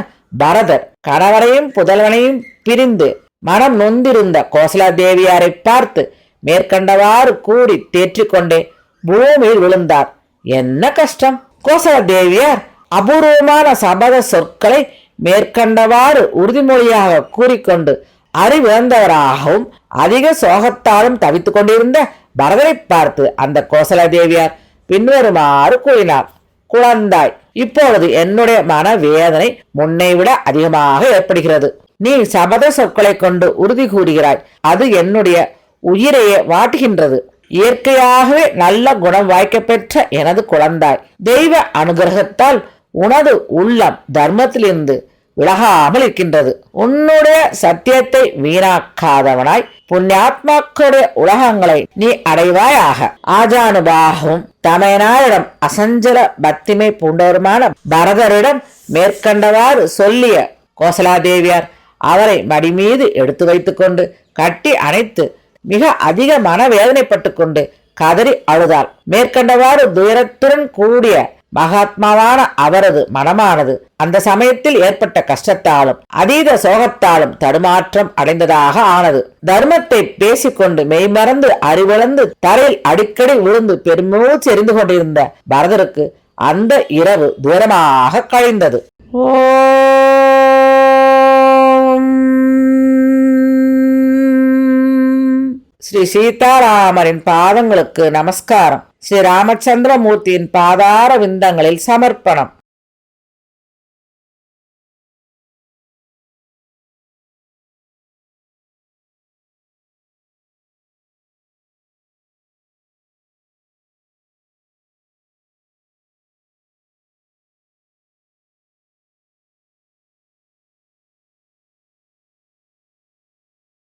பரதர் கணவரையும் புதல்வனையும் பிரிந்து மனம் நொந்திருந்த கோசலா தேவியாரை பார்த்து மேற்கண்டவாறு கூறி தேற்றிக்கொண்டே பூமியில் விழுந்தார். என்ன கஷ்டம்! கோசலா தேவியார் அபூர்வமான சபத சொற்களை மேற்கண்டவாறு உறுதிமொழியாக கூறிக்கொண்டு அறிவிழந்தவராகவும் அதிக சோகத்தாலும் தவித்துக் கொண்டிருந்த பரதரை பார்த்து அந்த கோசலா தேவியார் பின்வருமாறு கூறினார். குழந்தாய், இப்பொழுது என்னுடைய மனவேதனை முன்னை விட அதிகமாக ஏற்படுகிறது. நீ சபத சொற்களை கொண்டு உறுதி கூறுகிறாய், அது என்னுடைய உயிரையே வாட்டுகின்றது. இயற்கையாகவே நல்ல குணம் வாய்க்க பெற்ற எனது குழந்தாய், தெய்வ அனுகிரகத்தால் உனது உள்ளம் தர்மத்திலிருந்து விலகாமல் இருக்கின்றது. உன்னுடைய சத்தியத்தை வீணாக்காதவனாய் புண்ணியாத்மாக்களுடைய உலகங்களை நீ அடைவாயாக. ஆஜானுபாகவும் தமையனாரிடம் அசஞ்சல பக்திமை பூண்டவருமான பரதரிடம் மேற்கண்டவாறு சொல்லிய கோசலாதேவியார் அவரை மடி மீது எடுத்து வைத்துக் கொண்டு கட்டி அணைத்து மிக அதிக மனவேதனைப்பட்டு கொண்டு கதறி அழுதாள். மேற்கண்டவாறு துயரத்துடன் கூடிய மகாத்மாவான அவரது மனமானது அந்த சமயத்தில் ஏற்பட்ட கஷ்டத்தாலும் அதீத சோகத்தாலும் தடுமாற்றம் அடைந்ததாக ஆனது. தர்மத்தை பேசிக்கொண்டு மெய்மறந்து அறிவிழந்து தரையில் அடிக்கடி விழுந்து பெருமூச்சு எரிந்து கொண்டிருந்த பரதருக்கு அந்த இரவு தூரமாக கழிந்தது. ஸ்ரீ சீதாராமரின் பாதங்களுக்கு நமஸ்காரம். ஸ்ரீ ராமச்சந்திரமூர்த்தியின் பாதார விந்தங்களில் சமர்ப்பணம்.